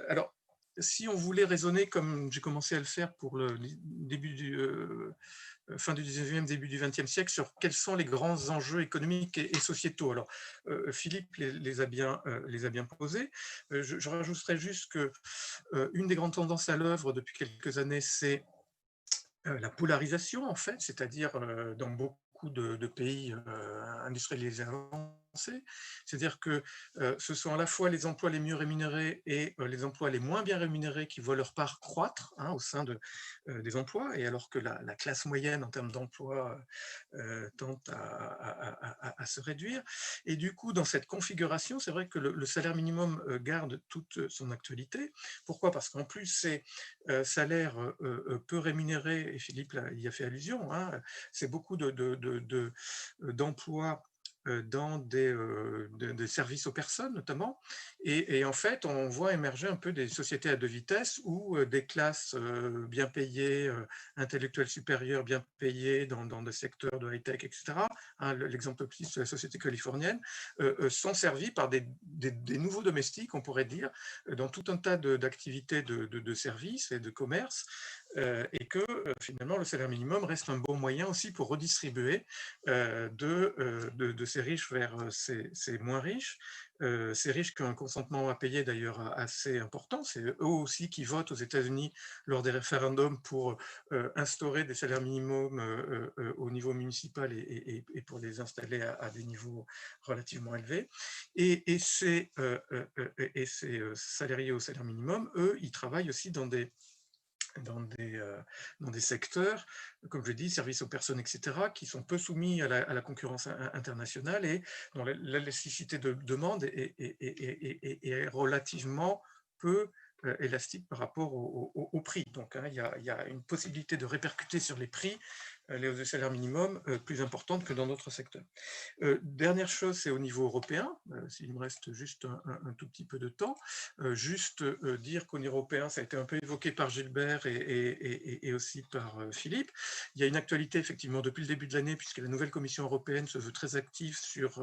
Alors, si on voulait raisonner comme j'ai commencé à le faire pour le début fin du 19e, début du 20e siècle, sur quels sont les grands enjeux économiques et sociétaux. Alors, Philippe les a bien posés. Je rajouterais juste que une des grandes tendances à l'œuvre depuis quelques années, c'est la polarisation, en fait, c'est-à-dire dans beaucoup beaucoup de pays industrialisés avancés. C'est-à-dire que ce sont à la fois les emplois les mieux rémunérés et les emplois les moins bien rémunérés qui voient leur part croître au sein des emplois, et alors que la classe moyenne en termes d'emploi tend à se réduire. Et du coup, dans cette configuration, c'est vrai que le salaire minimum garde toute son actualité. Pourquoi? Parce qu'en plus, ces salaires peu rémunérés, et Philippe y a fait allusion, c'est beaucoup d'emplois dans des services aux personnes notamment, et en fait on voit émerger un peu des sociétés à deux vitesses où des classes bien payées, intellectuelles supérieures bien payées dans des secteurs de high-tech, etc. L'exemple plus, c'est la société californienne, sont servies par des nouveaux domestiques, on pourrait dire, dans tout un tas d'activités de services et de commerce, et que finalement le salaire minimum reste un bon moyen aussi pour redistribuer de ces riches vers ces moins riches. Ces riches qui ont un consentement à payer d'ailleurs assez important, c'est eux aussi qui votent aux États-Unis lors des référendums pour instaurer des salaires minimums au niveau municipal et pour les installer à des niveaux relativement élevés. Et ces salariés au salaire minimum, eux, ils travaillent aussi dans des secteurs, comme je dis, services aux personnes, etc., qui sont peu soumis à la concurrence internationale et dont l'élasticité de demande est relativement peu élastique par rapport au prix. Donc, il y a une possibilité de répercuter sur les prix les hausses de salaire minimum plus importantes que dans d'autres secteurs. Dernière chose, c'est au niveau européen, s'il me reste juste un tout petit peu de temps, juste dire qu'au niveau européen, ça a été un peu évoqué par Gilbert et aussi par Philippe. Il y a une actualité effectivement depuis le début de l'année, puisque la nouvelle Commission européenne se veut très active sur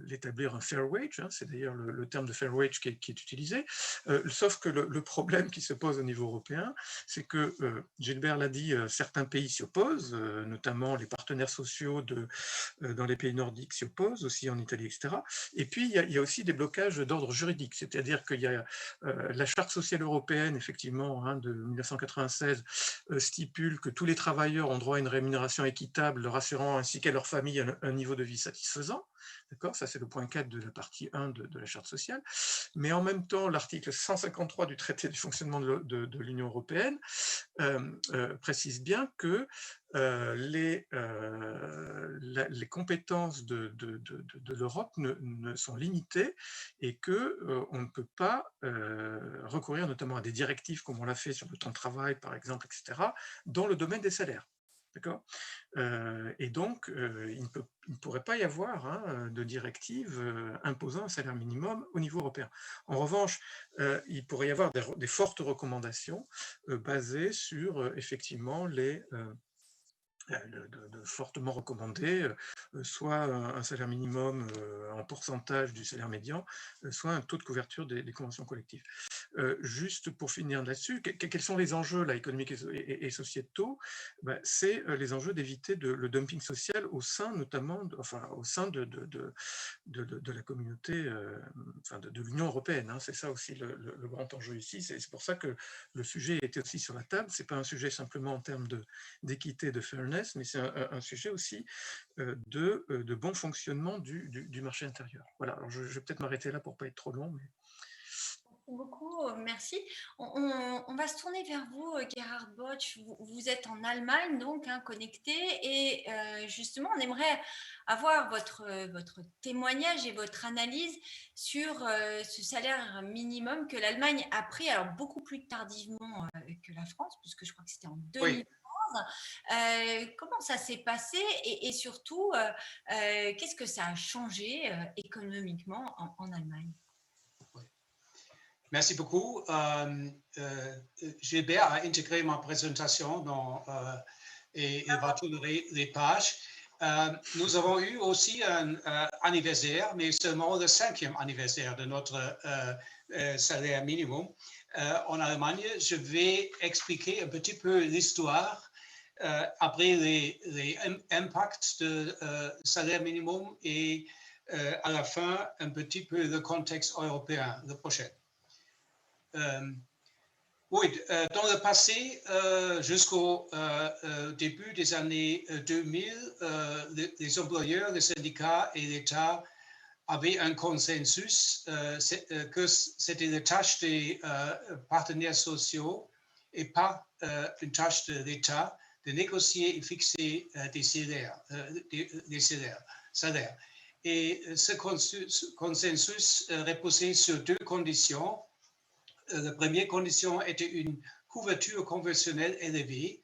l'établir un fair wage, c'est d'ailleurs le terme de fair wage qui est utilisé, sauf que le problème qui se pose au niveau européen, c'est que, Gilbert l'a dit, certains pays s'y opposent, notamment les partenaires sociaux dans les pays nordiques s'y opposent, aussi en Italie, etc. Et puis, il y a aussi des blocages d'ordre juridique, c'est-à-dire qu'il y a la Charte sociale européenne, effectivement, de 1996, stipule que tous les travailleurs ont droit à une rémunération équitable, leur assurant ainsi qu'à leur famille un niveau de vie satisfaisant. D'accord, ça c'est le point 4 de la partie 1 de la Charte sociale. Mais en même temps, l'article 153 du traité du fonctionnement de l'Union européenne précise bien que les compétences de l'Europe ne sont limitées et qu'on ne peut pas recourir notamment à des directives comme on l'a fait sur le temps de travail, par exemple, etc., dans le domaine des salaires. D'accord, et donc, il ne pourrait pas y avoir de directive imposant un salaire minimum au niveau européen. En revanche, il pourrait y avoir des fortes recommandations basées sur effectivement de fortement recommander soit un salaire minimum en pourcentage du salaire médian, soit un taux de couverture des conventions collectives. Juste pour finir là-dessus, quels sont les enjeux là, économiques et sociétaux? C'est les enjeux d'éviter le dumping social au sein notamment, au sein de la communauté, de l'Union européenne. C'est ça aussi le grand enjeu ici. C'est pour ça que le sujet était aussi sur la table. C'est pas un sujet simplement en termes d'équité, de fairness, mais c'est un sujet aussi de bon fonctionnement du marché intérieur. Voilà, alors je vais peut-être m'arrêter là pour ne pas être trop long. Mais... Beaucoup, merci. On va se tourner vers vous, Gerhard Botsch. Vous êtes en Allemagne, donc connecté, et justement, on aimerait avoir votre témoignage et votre analyse sur ce salaire minimum que l'Allemagne a pris, alors beaucoup plus tardivement que la France, puisque je crois que c'était en 2011. Oui. Comment ça s'est passé et surtout, qu'est-ce que ça a changé économiquement en Allemagne? Merci beaucoup. Gilbert a intégré ma présentation et il va tourner les pages. Nous avons eu aussi un anniversaire, mais seulement le 5e anniversaire de notre salaire minimum en Allemagne. Je vais expliquer un petit peu l'histoire après les impacts de salaire minimum et à la fin un petit peu le contexte européen, le prochain. Oui, dans le passé, jusqu'au début des années 2000, les employeurs, les syndicats et l'État avaient un consensus que c'était la tâche des partenaires sociaux et pas une tâche de l'État de négocier et fixer des salaires. Salaires. Et ce consensus reposait sur deux conditions. La première condition était une couverture conventionnelle élevée,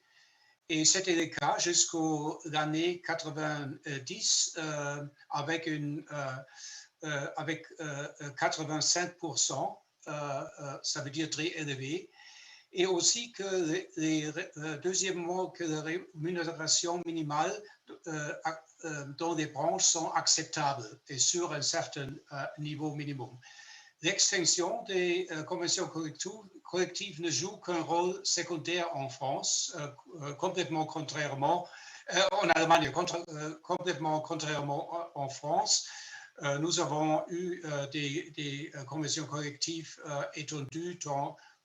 et c'était le cas jusqu'aux années 90 avec 85%, ça veut dire très élevé, et aussi que deuxièmement, que la rémunération minimale dans les branches sont acceptables et sur un certain niveau minimum. L'extinction des conventions collectives ne joue qu'un rôle secondaire en France, complètement contrairement, en Allemagne, complètement contrairement en France. Nous avons eu des conventions collectives étendues,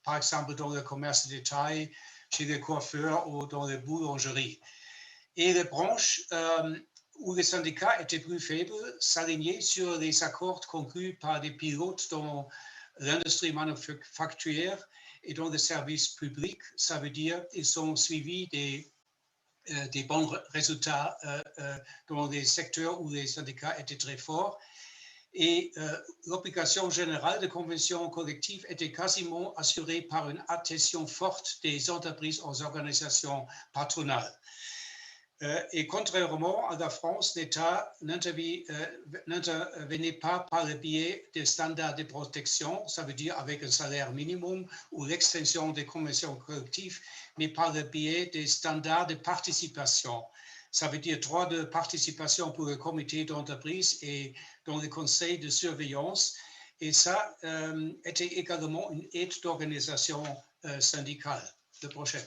par exemple dans le commerce de détail, chez les coiffeurs ou dans les boulangeries. Et les branches où les syndicats étaient plus faibles s'alignaient sur les accords conclus par des pilotes dans l'industrie manufacturière et dans les services publics. Ça veut dire qu'ils ont suivi des bons résultats dans les secteurs où les syndicats étaient très forts. Et l'obligation générale de conventions collectives était quasiment assurée par une adhésion forte des entreprises aux organisations patronales. Et contrairement à la France, l'État n'intervenait pas par le biais des standards de protection, ça veut dire avec un salaire minimum ou l'extension des conventions collectives, mais par le biais des standards de participation. Ça veut dire droit de participation pour le comité d'entreprise et dans le conseil de surveillance. Et ça était également une aide d'organisation syndicale. Le prochain.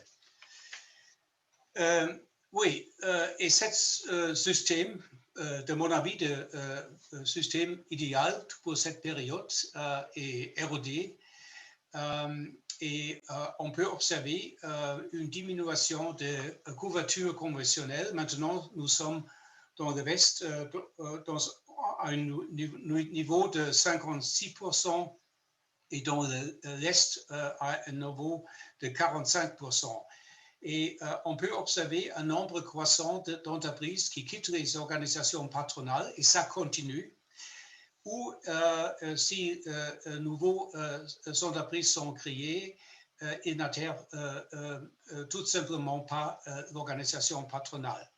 Oui, et ce système, de mon avis, de système idéal pour cette période est érodé. Et on peut observer une diminution de couverture conventionnelle. Maintenant, nous sommes dans le West dans un niveau de 56% et dans l'Est à un niveau de 45%. Et on peut observer un nombre croissant d'entreprises qui quittent les organisations patronales, et ça continue, ou si nouveaux entreprises sont créées, ils n'adhèrent tout simplement pas l'organisation patronale.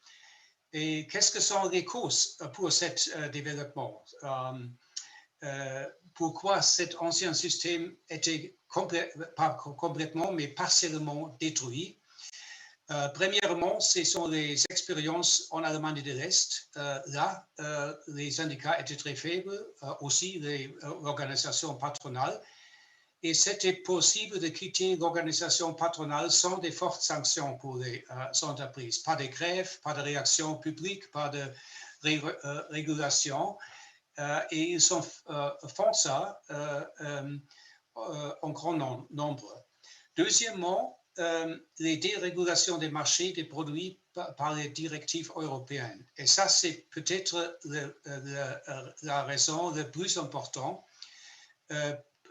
Et qu'est-ce que sont les causes pour cet développement? Pourquoi cet ancien système était pas complètement, mais partiellement détruit? Premièrement, ce sont les expériences en Allemagne de l'Est. Là, les syndicats étaient très faibles, aussi l'organisation patronale. Et c'était possible de quitter l'organisation patronale sans de fortes sanctions pour les entreprises. Pas de grève, pas de réaction publique, pas de régulation. Et ils font ça en grand nombre. Deuxièmement, les dérégulations des marchés des produits par les directives européennes. Et ça, c'est peut-être la raison la plus importante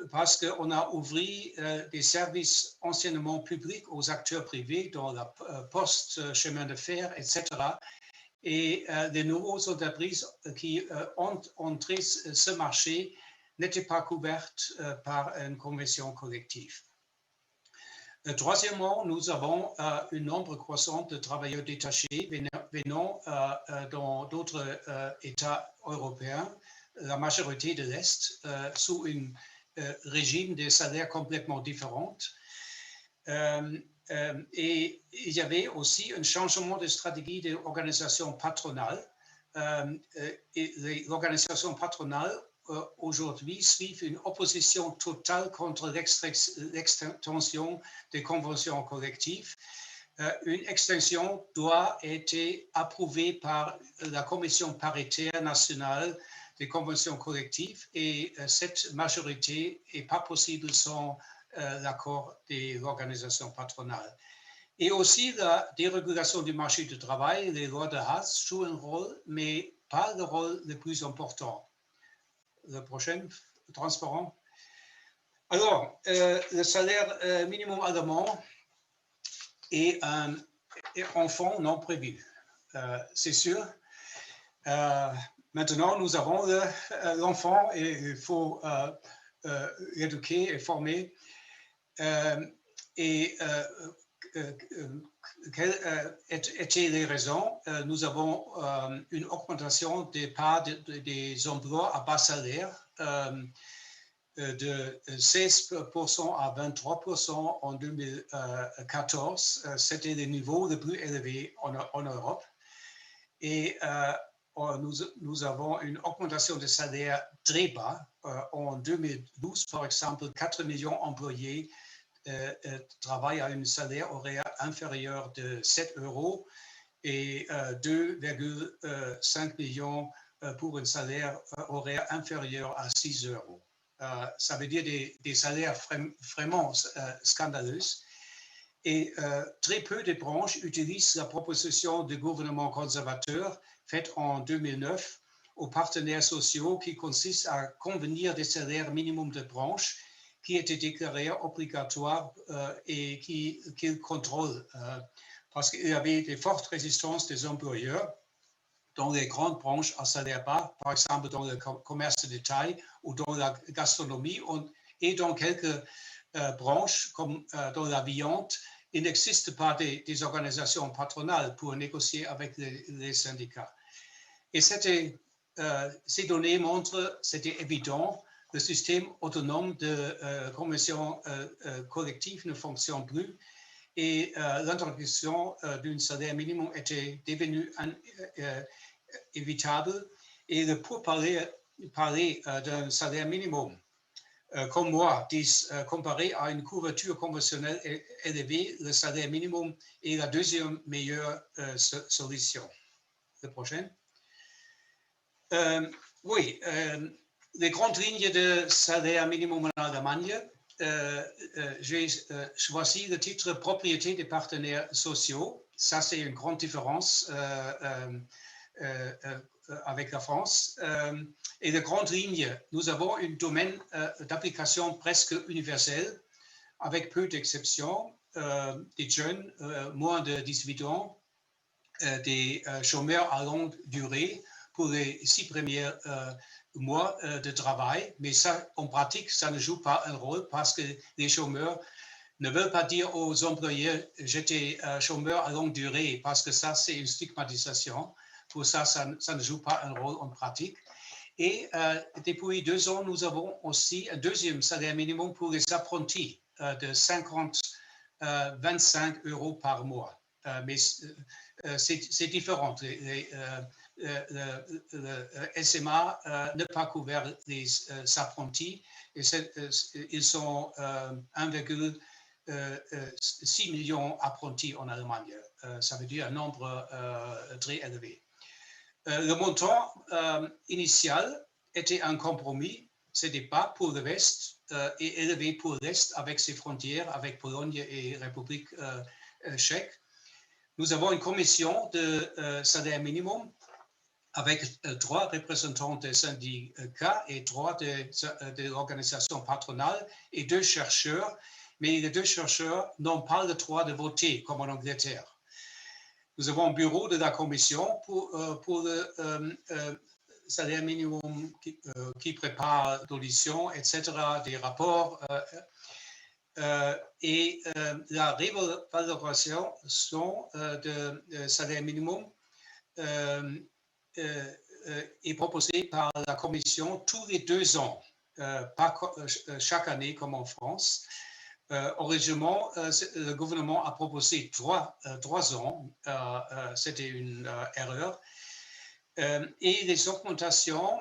parce qu'on a ouvert des services anciennement publics aux acteurs privés dans la poste, chemin de fer, etc. Et les nouvelles entreprises qui ont entré ce marché n'étaient pas couvertes par une convention collective. Troisièmement, nous avons un nombre croissant de travailleurs détachés venant dans d'autres États européens, la majorité de l'Est, sous un régime de salaires complètement différent. Et il y avait aussi un changement de stratégie de l'organisation patronale. Et l'organisation patronale aujourd'hui suivent une opposition totale contre l'extension des conventions collectives. Une extension doit être approuvée par la Commission paritaire nationale des conventions collectives et cette majorité n'est pas possible sans l'accord de l'organisation patronale. Et aussi la dérégulation du marché du travail, les lois de Haas jouent un rôle, mais pas le rôle le plus important. Le prochain, transparent. Alors, le salaire minimum allemand est un enfant non prévu, c'est sûr. Maintenant, nous avons l'enfant et il faut l'éduquer et former. Quelles étaient les raisons? Nous avons une augmentation des parts des emplois à bas salaire de 16% à 23% en 2014. C'était le niveau le plus élevé en Europe. Et nous avons une augmentation de salaire très bas. En 2012, par exemple, 4 millions d'employés travaillent à un salaire horaire inférieur de 7 euros et 2,5 millions pour un salaire horaire inférieur à 6 euros. Ça veut dire des salaires vraiment scandaleux. Et très peu de branches utilisent la proposition du gouvernement conservateur faite en 2009 aux partenaires sociaux qui consiste à convenir des salaires minimums de branche qui étaient déclarés obligatoires et qu'ils contrôlent parce qu'il y avait de fortes résistances des employeurs dans les grandes branches à salaire bas, par exemple dans le commerce de détail ou dans la gastronomie et dans quelques branches comme dans la viande. Il n'existe pas des organisations patronales pour négocier avec les syndicats. Et ces données montrent, c'était évident, le système autonome de convention collective ne fonctionne plus et l'introduction d'un salaire minimum était devenue évitable. Et pour parler d'un salaire minimum, comme moi, comparé à une couverture conventionnelle élevée, le salaire minimum est la deuxième meilleure solution. Le prochain. Oui, les grandes lignes de salaire minimum en Allemagne. J'ai choisi le titre propriété des partenaires sociaux. Ça, c'est une grande différence avec la France. Et les grandes lignes, nous avons un domaine d'application presque universel, avec peu d'exceptions, des jeunes, moins de 18 ans, des chômeurs à longue durée pour les 6 premiers mois de travail. Mais ça, en pratique, ça ne joue pas un rôle parce que les chômeurs ne veulent pas dire aux employés « j'étais chômeur à longue durée » parce que ça, c'est une stigmatisation. Pour ça, ça ne joue pas un rôle en pratique. Et depuis 2 ans, nous avons aussi un deuxième salaire minimum pour les apprentis de 25 euros par mois. Mais c'est différent. Le SMA n'a pas couvert les apprentis. Et ils sont 1,6 million d'apprentis en Allemagne. Ça veut dire un nombre très élevé. Le montant initial était un compromis. Ce n'était pas pour le West et élevé pour l'Est avec ses frontières, avec Pologne et République tchèque. Nous avons une commission de salaire minimum avec 3 représentants des syndicats et 3 de l'organisation patronale et 2 chercheurs. Mais les 2 chercheurs n'ont pas le droit de voter comme en Angleterre. Nous avons un bureau de la commission pour le salaire minimum qui prépare l'audition, etc., des rapports. Et la réévaluation de salaire minimum est proposée par la commission tous les 2 ans, pas chaque année comme en France. Originellement, le gouvernement a proposé 3 ans. C'était une erreur. Et les augmentations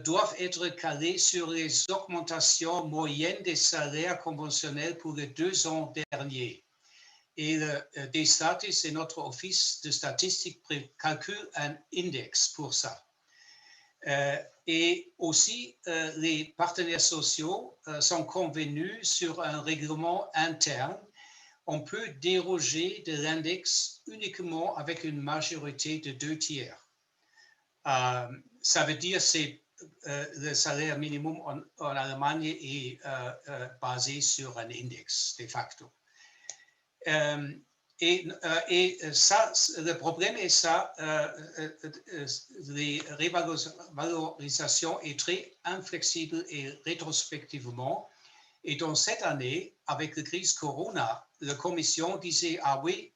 doivent être calées sur les augmentations moyennes des salaires conventionnels pour les 2 ans derniers. Et DStat, c'est notre office de statistique, calcule un index pour ça. Et aussi, les partenaires sociaux sont convenus sur un règlement interne. On peut déroger de l'index uniquement avec une majorité de 2/3. Ça veut dire que le salaire minimum en Allemagne est basé sur un index, de facto. Et ça, le problème est ça, les revalorisations est très inflexible et rétrospectivement. Et dans cette année, avec la crise Corona, la Commission disait, ah oui,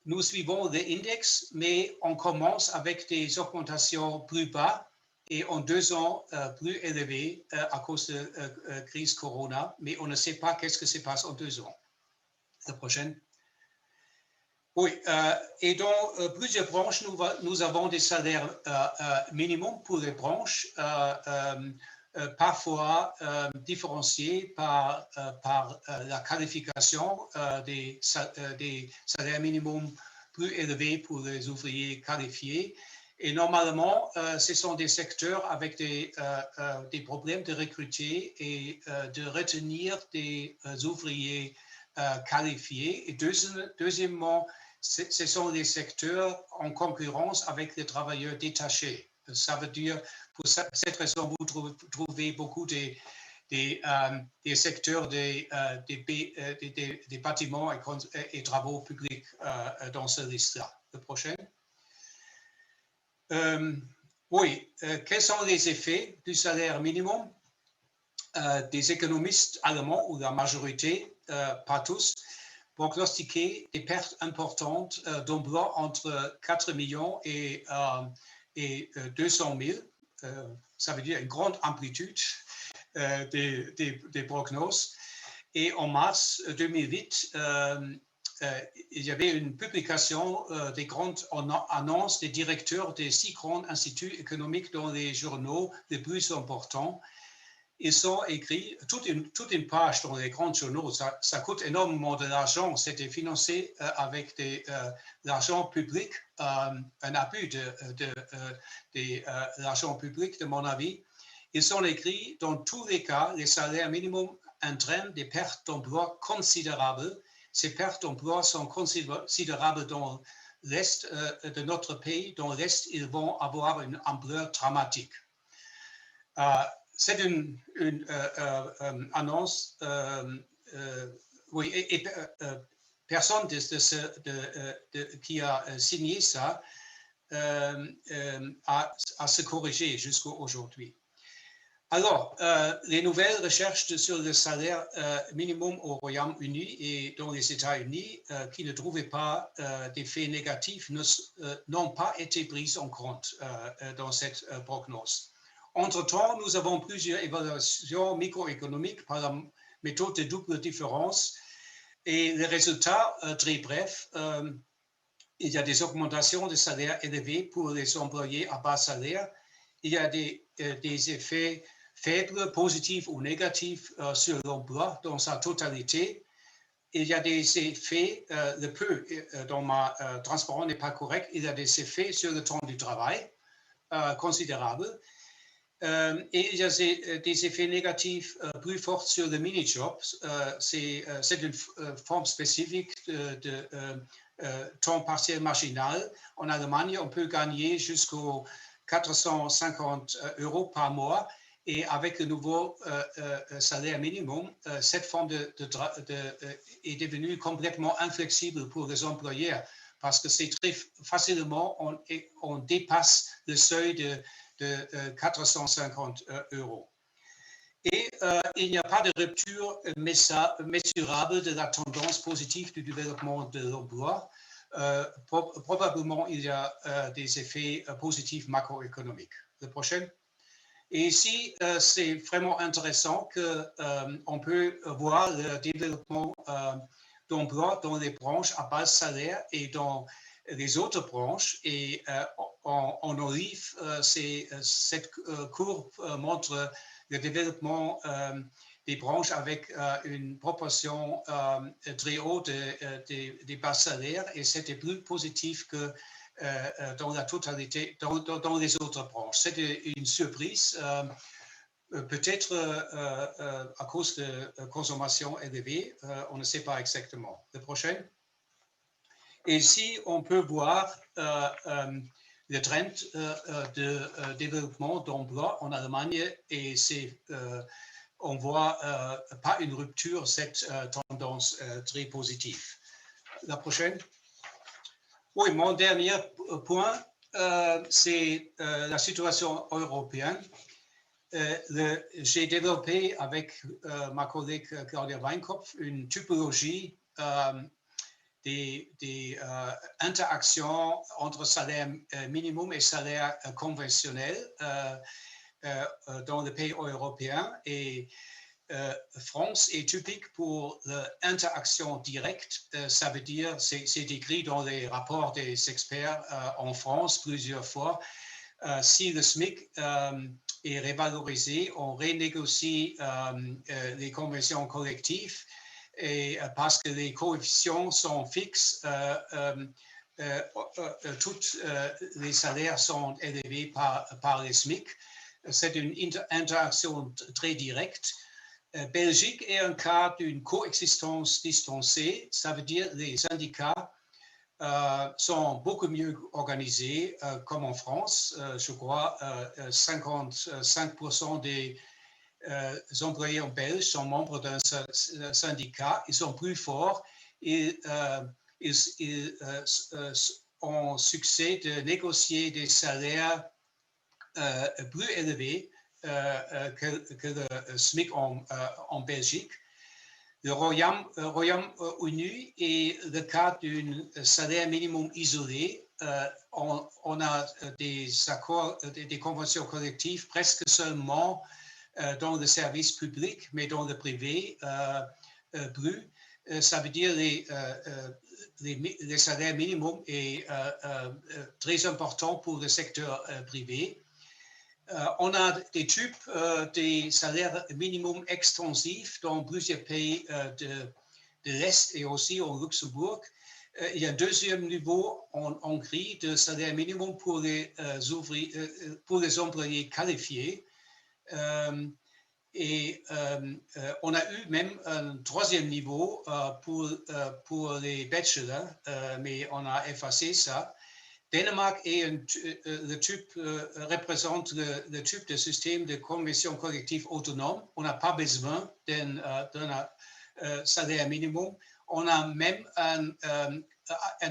nous suivons l'index, mais on commence avec des augmentations plus bas et en 2 ans plus élevées à cause de la crise Corona, mais on ne sait pas qu'est-ce que se passe en 2 ans. La prochaine. Oui, et dans plusieurs branches, nous avons des salaires minimums pour les branches, parfois différenciés par la qualification des salaires minimums plus élevés pour les ouvriers qualifiés. Et normalement, ce sont des secteurs avec des problèmes de recruter et de retenir des ouvriers qualifiés. Et deuxièmement, ce sont des secteurs en concurrence avec les travailleurs détachés. Ça veut dire, pour cette raison, vous trouvez beaucoup des secteurs des bâtiments et travaux publics dans ce liste-là. Le prochain. Oui, quels sont les effets du salaire minimum? Des économistes allemands, ou la majorité, pas tous, prognostiquaient des pertes importantes d'emplois entre 4 millions et 200 000. Ça veut dire une grande amplitude des prognoses. Et en mars 2008, il y avait une publication des grandes annonces des directeurs des 6 grands instituts économiques dans les journaux les plus importants. Ils sont écrits toute une page dans les grands journaux. Ça coûte énormément de l'argent. C'était financé avec de l'argent public, un abus de l'argent public, de mon avis. Ils sont écrits, dans tous les cas, les salaires minimums entraînent des pertes d'emploi considérables. Ces pertes d'emploi sont considérables dans l'Est de notre pays. Dans l'Est, ils vont avoir une ampleur dramatique. C'est une annonce, oui, et personne qui a signé ça a se corrigé jusqu'à aujourd'hui. Alors, les nouvelles recherches sur le salaire minimum au Royaume-Uni et dans les États-Unis qui ne trouvaient pas d'effets négatifs n'ont pas été prises en compte dans cette prognose. Entre-temps, nous avons plusieurs évaluations microéconomiques par la méthode de double différence et les résultats, très brefs, il y a des augmentations de salaires élevés pour les employés à bas salaire, il y a des effets faibles, positifs ou négatifs sur l'emploi dans sa totalité. Il y a des effets, le peu dans ma transparence n'est pas correct, il y a des effets sur le temps du travail considérables. Et il y a des effets négatifs plus forts sur le mini-job. C'est une forme spécifique de temps partiel marginal. En Allemagne, on peut gagner jusqu'aux 450 € par mois. Et avec le nouveau salaire minimum, cette forme est devenue complètement inflexible pour les employeurs parce que c'est très facilement, on dépasse le seuil de 450 €. Et il n'y a pas de rupture mesurable de la tendance positive du développement de l'emploi. Probablement, il y a des effets positifs macroéconomiques. Le prochain. Et ici, c'est vraiment intéressant qu'on peut voir le développement d'emploi dans les branches à bas salaire et dans les autres branches. Et en olive, cette courbe montre le développement des branches avec une proportion très haute des bas salaires et c'était plus positif que dans la totalité, dans les autres branches. C'était une surprise, peut-être à cause de consommation élevée, on ne sait pas exactement. Le prochain. Et ici, on peut voir le trend de développement d'emploi en Allemagne et on voit pas une rupture, cette tendance très positive. La prochaine. Oui, mon dernier point, c'est la situation européenne. J'ai développé avec ma collègue Claudia Weinkopf une typologie des interactions entre salaire minimum et salaire conventionnel dans les pays européens. Et France est typique pour l'interaction directe. Ça veut dire, c'est écrit dans les rapports des experts en France plusieurs fois. Si le SMIC est revalorisé, on renégocie les conventions collectives. Et parce que les coefficients sont fixes, tous les salaires sont élevés par les SMIC. C'est une interaction très directe. Belgique est un cas d'une coexistence distancée. Ça veut dire que les syndicats sont beaucoup mieux organisés, comme en France. Je crois 55% des employés en Belge sont membres d'un syndicat, ils sont plus forts, ils ont succès de négocier des salaires plus élevés que le SMIC en Belgique. Le Royaume-Uni est le cas d'un salaire minimum isolé. On a des accords, des conventions collectives presque seulement dans le service public, mais dans le privé, plus. Ça veut dire les salaires minimums est très important pour le secteur privé. On a des types des salaires minimums extensifs dans plusieurs pays de l'Est et aussi au Luxembourg. Il y a un deuxième niveau en Hongrie de salaire minimum pour les employés qualifiés. On a eu même un troisième niveau pour les bachelors, mais on a effacé ça. Danemark représente le type de système de convention collective autonome. On n'a pas besoin d'un salaire minimum. On a même un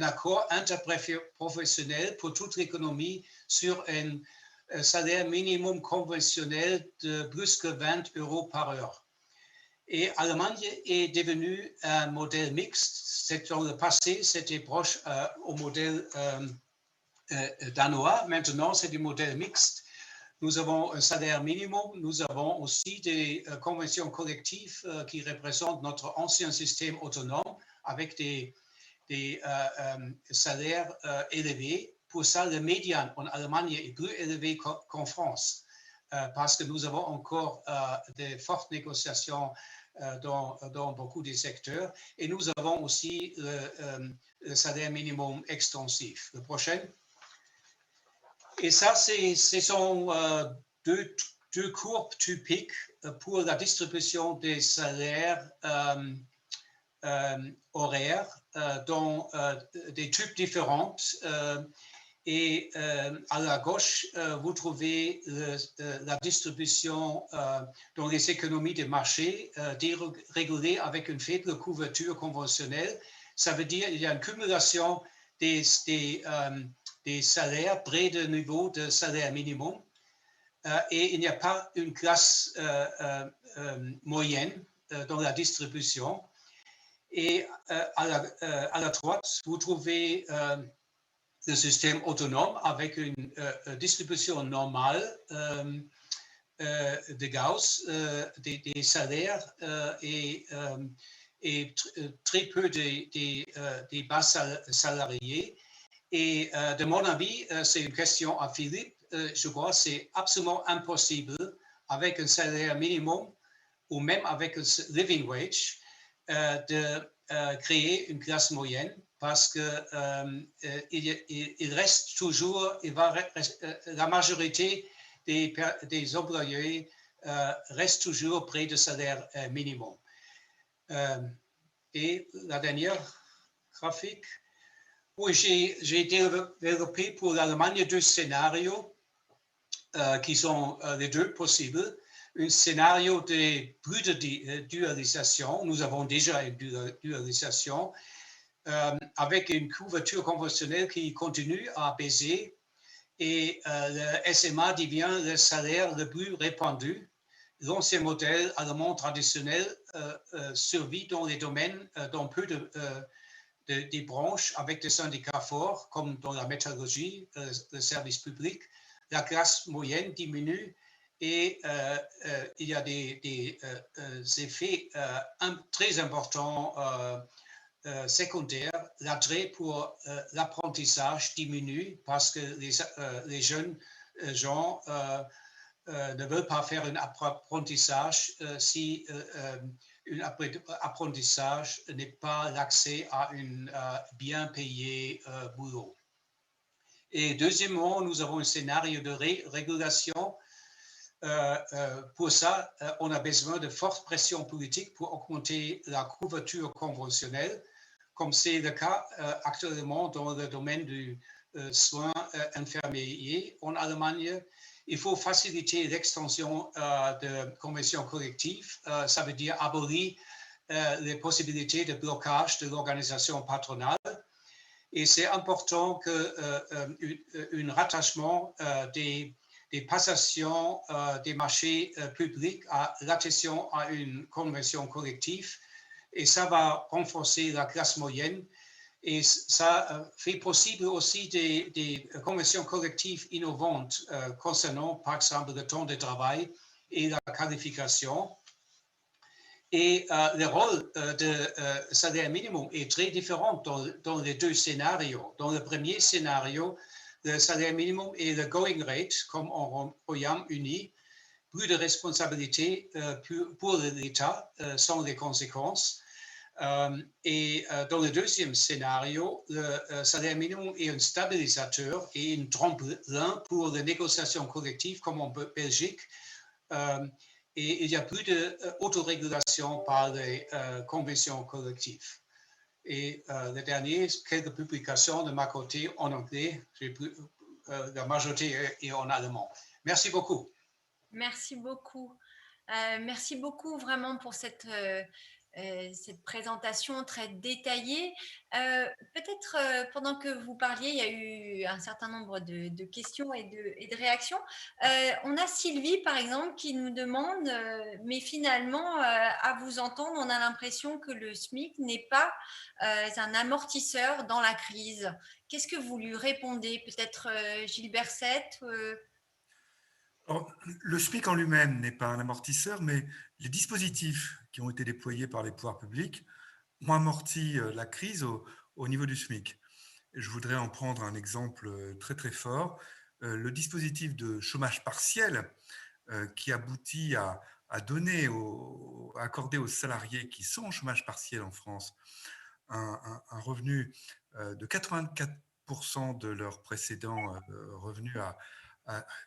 accord interprofessionnel pour toute l'économie sur un salaire minimum conventionnel de plus que 20 € par heure. Et l'Allemagne est devenue un modèle mixte. Dans le passé, c'était proche au modèle danois. Maintenant, c'est du modèle mixte. Nous avons un salaire minimum. Nous avons aussi des conventions collectives qui représentent notre ancien système autonome avec des salaires élevés. Pour ça, le médian en Allemagne est plus élevé qu'en France parce que nous avons encore de fortes négociations dans beaucoup de secteurs. Et nous avons aussi le salaire minimum extensif. Le prochain. Et ça, ce sont deux courbes typiques pour la distribution des salaires horaires dans des types différents. Et à la gauche, vous trouvez la distribution dans les économies de marché dérégulées avec une faible couverture conventionnelle. Ça veut dire qu'il y a une cumulation des salaires près du niveau de salaire minimum et il n'y a pas une classe moyenne dans la distribution. Et à la droite, vous trouvez le système autonome avec une distribution normale de Gauss des salaires et très peu des bas salariés. Et de mon avis, c'est une question à Philippe. Je crois que c'est absolument impossible avec un salaire minimum ou même avec un living wage de créer une classe moyenne. parce que il reste toujours, la majorité des employés restent toujours près du salaire minimum. Et la dernière graphique, oui, j'ai développé pour l'Allemagne 2 scénarios qui sont les deux possibles. Un scénario de plus de dualisation, nous avons déjà une dualisation, avec une couverture conventionnelle qui continue à baisser et le SMA devient le salaire le plus répandu. L'ancien modèle allemand traditionnel survit dans les domaines dans peu des branches avec des syndicats forts, comme dans la métallurgie, le service public. La classe moyenne diminue et il y a des effets très importants secondaires. L'attrait pour l'apprentissage diminue parce que les jeunes gens ne veulent pas faire un apprentissage si un apprentissage n'est pas l'accès à un bien payé boulot. Et deuxièmement, nous avons un scénario de régulation. Pour ça, on a besoin de forte pression politique pour augmenter la couverture conventionnelle, comme c'est le cas actuellement dans le domaine du soin infirmier en Allemagne. Il faut faciliter l'extension de conventions collectives. Ça veut dire abolir les possibilités de blocage de l'organisation patronale. Et c'est important qu'un rattachement des passations des marchés publics à l'adhésion à une convention collective. Et ça va renforcer la classe moyenne. Et ça fait possible aussi des conventions collectives innovantes concernant, par exemple, le temps de travail et la qualification. Et le rôle de salaire minimum est très différent dans les deux scénarios. Dans le premier scénario, le salaire minimum et le going rate, comme au Royaume-Uni, plus de responsabilité pour l'État sont les conséquences. Et dans le deuxième scénario, le salaire minimum est un stabilisateur et un tremplin pour les négociations collectives comme en Belgique. Et il y a plus d'autorégulation par les conventions collectives. Et le dernier, quelques publications de ma côté en anglais. La majorité est en allemand. Merci beaucoup. Merci beaucoup. Merci beaucoup vraiment pour cette présentation très détaillée. Peut-être pendant que vous parliez, il y a eu un certain nombre de questions et de réactions. On a Sylvie, par exemple, qui nous demande, mais finalement, à vous entendre, on a l'impression que le SMIC n'est pas un amortisseur dans la crise. Qu'est-ce que vous lui répondez? Peut-être Gilbert Sett Alors, le SMIC en lui-même n'est pas un amortisseur, mais les dispositifs qui ont été déployés par les pouvoirs publics ont amorti la crise au niveau du SMIC. Je voudrais en prendre un exemple très très fort. Le dispositif de chômage partiel qui aboutit à donner, à accorder aux salariés qui sont en chômage partiel en France un revenu de 84% de leur précédent revenu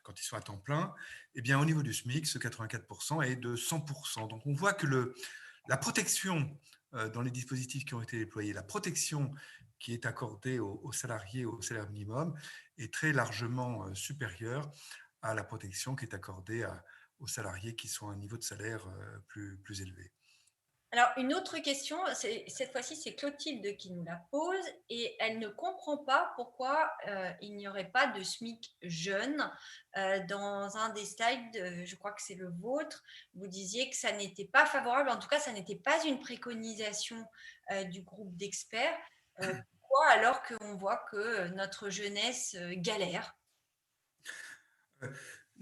quand ils sont à temps plein, eh bien, au niveau du SMIC, ce 84% est de 100%. Donc, on voit que la protection dans les dispositifs qui ont été déployés, la protection qui est accordée aux salariés au salaire minimum est très largement supérieure à la protection qui est accordée aux salariés qui sont à un niveau de salaire plus élevé. Alors, une autre question, cette fois-ci, c'est Clotilde qui nous la pose et elle ne comprend pas pourquoi il n'y aurait pas de SMIC jeune. Dans un des slides, je crois que c'est le vôtre, vous disiez que ça n'était pas favorable, en tout cas, ça n'était pas une préconisation du groupe d'experts. Pourquoi alors qu'on voit que notre jeunesse galère?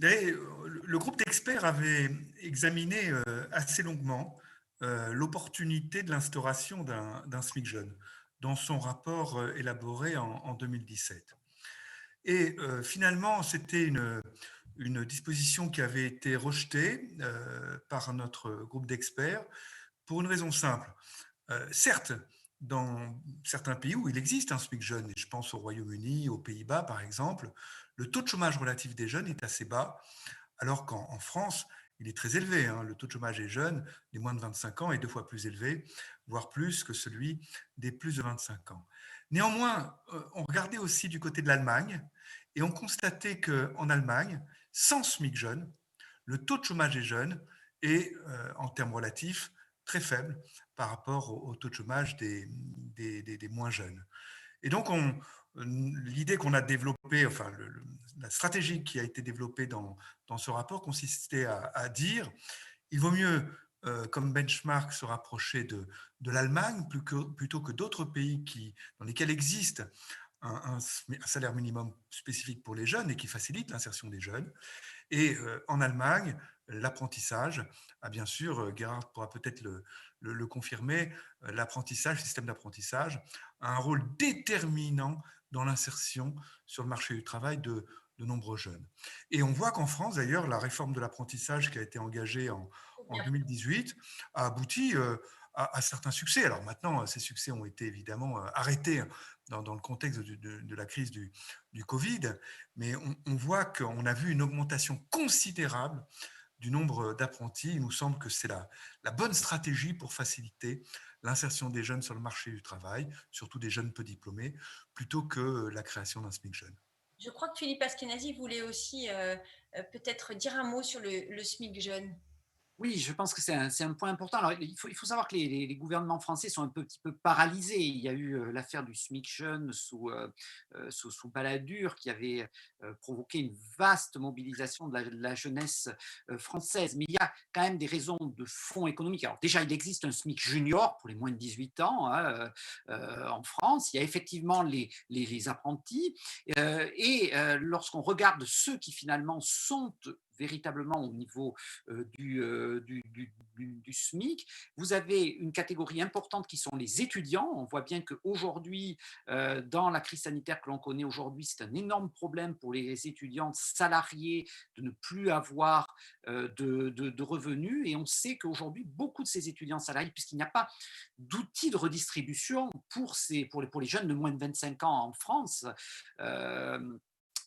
Le groupe d'experts avait examiné assez longuement l'opportunité de l'instauration d'un SMIC jeune dans son rapport élaboré en 2017. Et finalement, c'était une disposition qui avait été rejetée par notre groupe d'experts pour une raison simple. Certes, dans certains pays où il existe un SMIC jeune, et je pense au Royaume-Uni, aux Pays-Bas par exemple, le taux de chômage relatif des jeunes est assez bas, alors qu'en France, il est très élevé. Le taux de chômage des jeunes, des moins de 25 ans, est 2 fois plus élevé, voire plus que celui des plus de 25 ans. Néanmoins, on regardait aussi du côté de l'Allemagne, et on constatait qu'en Allemagne, sans SMIC jeune, le taux de chômage des jeunes est, en termes relatifs, très faible par rapport au taux de chômage des moins jeunes. Et donc, l'idée qu'on a développée, enfin, la stratégie qui a été développée dans ce rapport consistait à dire il vaut mieux, comme benchmark, se rapprocher de l'Allemagne plutôt que d'autres pays dans lesquels existe un salaire minimum spécifique pour les jeunes et qui facilite l'insertion des jeunes. Et en Allemagne, l'apprentissage, bien sûr, Gerhard pourra peut-être le confirmer, l'apprentissage, le système d'apprentissage a un rôle déterminant dans l'insertion sur le marché du travail de nombreux jeunes. Et on voit qu'en France, d'ailleurs, la réforme de l'apprentissage qui a été engagée en 2018 a abouti à certains succès. Alors maintenant, ces succès ont été évidemment arrêtés dans le contexte de la crise du Covid, mais on voit qu'on a vu une augmentation considérable du nombre d'apprentis. Il nous semble que c'est la bonne stratégie pour faciliter l'insertion des jeunes sur le marché du travail, surtout des jeunes peu diplômés, plutôt que la création d'un SMIC jeune. Je crois que Philippe Askenazi voulait aussi peut-être dire un mot sur le SMIC jeune. Oui, je pense que c'est un point important. Alors, il faut savoir que les gouvernements français sont un petit peu paralysés. Il y a eu l'affaire du SMIC jeune sous Balladur qui avait provoqué une vaste mobilisation de la jeunesse française. Mais il y a quand même des raisons de fond économique. Alors déjà, il existe un SMIC junior pour les moins de 18 ans en France. Il y a effectivement les apprentis. Lorsqu'on regarde ceux qui finalement sont véritablement au niveau du SMIC. Vous avez une catégorie importante qui sont les étudiants. On voit bien qu'aujourd'hui, dans la crise sanitaire que l'on connaît aujourd'hui, c'est un énorme problème pour les étudiants salariés de ne plus avoir de revenus. Et on sait qu'aujourd'hui, beaucoup de ces étudiants salariés, puisqu'il n'y a pas d'outils de redistribution pour les jeunes de moins de 25 ans en France,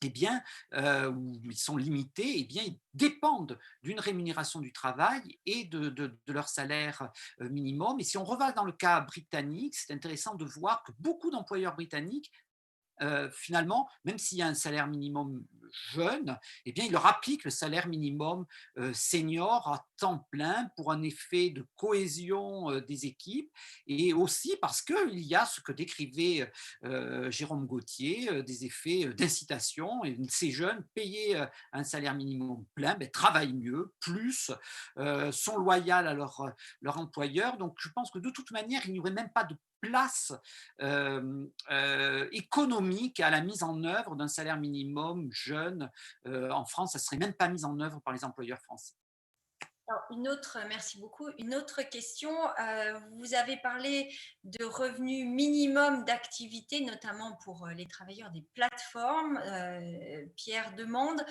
eh bien, où ils sont limités, eh bien, ils dépendent d'une rémunération du travail et de leur salaire minimum. Et si on revient dans le cas britannique, c'est intéressant de voir que beaucoup d'employeurs britanniques finalement, même s'il y a un salaire minimum jeune, eh bien, il leur applique le salaire minimum senior à temps plein pour un effet de cohésion des équipes et aussi parce qu'il y a ce que décrivait Jérôme Gauthier, des effets d'incitation. Et ces jeunes payés un salaire minimum plein travaillent mieux, plus, sont loyaux à leur employeur. Donc, je pense que de toute manière, il n'y aurait même pas de place économique à la mise en œuvre d'un salaire minimum jeune en France. Ça ne serait même pas mis en œuvre par les employeurs français. Alors, merci beaucoup. Une autre question, vous avez parlé de revenus minimum d'activité, notamment pour les travailleurs des plateformes. Pierre demande,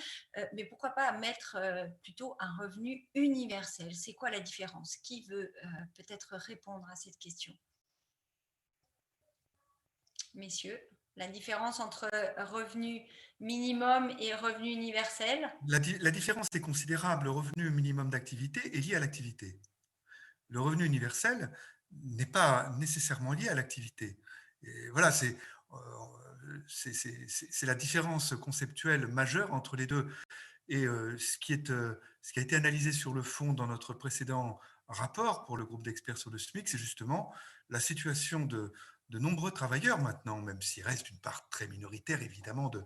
mais pourquoi pas mettre plutôt un revenu universel? C'est quoi la différence? Qui veut peut-être répondre à cette question? Messieurs, la différence entre revenu minimum et revenu universel? La différence est considérable. Le revenu minimum d'activité est lié à l'activité. Le revenu universel n'est pas nécessairement lié à l'activité. Et voilà, c'est la différence conceptuelle majeure entre les deux. Et ce qui a été analysé sur le fond dans notre précédent rapport pour le groupe d'experts sur le SMIC, c'est justement la situation de nombreux travailleurs maintenant, même s'il reste une part très minoritaire évidemment de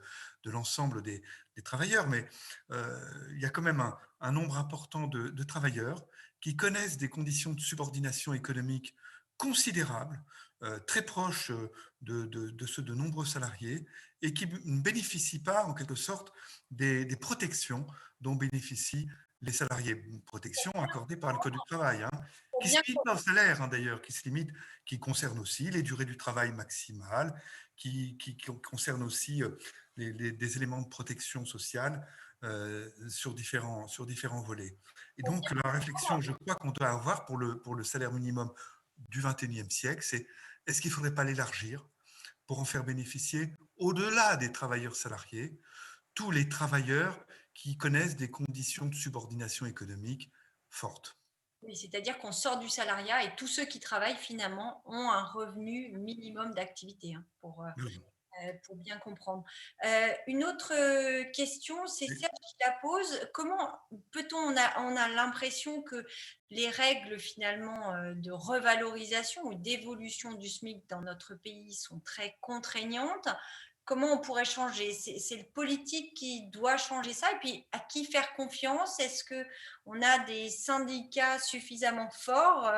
l'ensemble des travailleurs, mais il y a quand même un nombre important de travailleurs qui connaissent des conditions de subordination économique considérables, très proches de ceux de nombreux salariés, et qui ne bénéficient pas en quelque sorte des protections dont bénéficient les salariés. Protections accordées par le Code du travail, qui se limitent dans le salaire d'ailleurs, qui concernent aussi les durées du travail maximales, qui concernent aussi des éléments de protection sociale sur différents volets. Et donc la réflexion, je crois, qu'on doit avoir pour le salaire minimum du XXIe siècle, c'est est-ce qu'il ne faudrait pas l'élargir pour en faire bénéficier, au-delà des travailleurs salariés, tous les travailleurs qui connaissent des conditions de subordination économique fortes? Oui, c'est-à-dire qu'on sort du salariat et tous ceux qui travaillent finalement ont un revenu minimum d'activité, hein, pour bien comprendre. Une autre question, c'est Serge qui la pose. Comment peut-on, on a l'impression que les règles finalement de revalorisation ou d'évolution du SMIC dans notre pays sont très contraignantes. Comment on pourrait changer? C'est le politique qui doit changer ça. Et puis, à qui faire confiance? Est-ce qu'on a des syndicats suffisamment forts?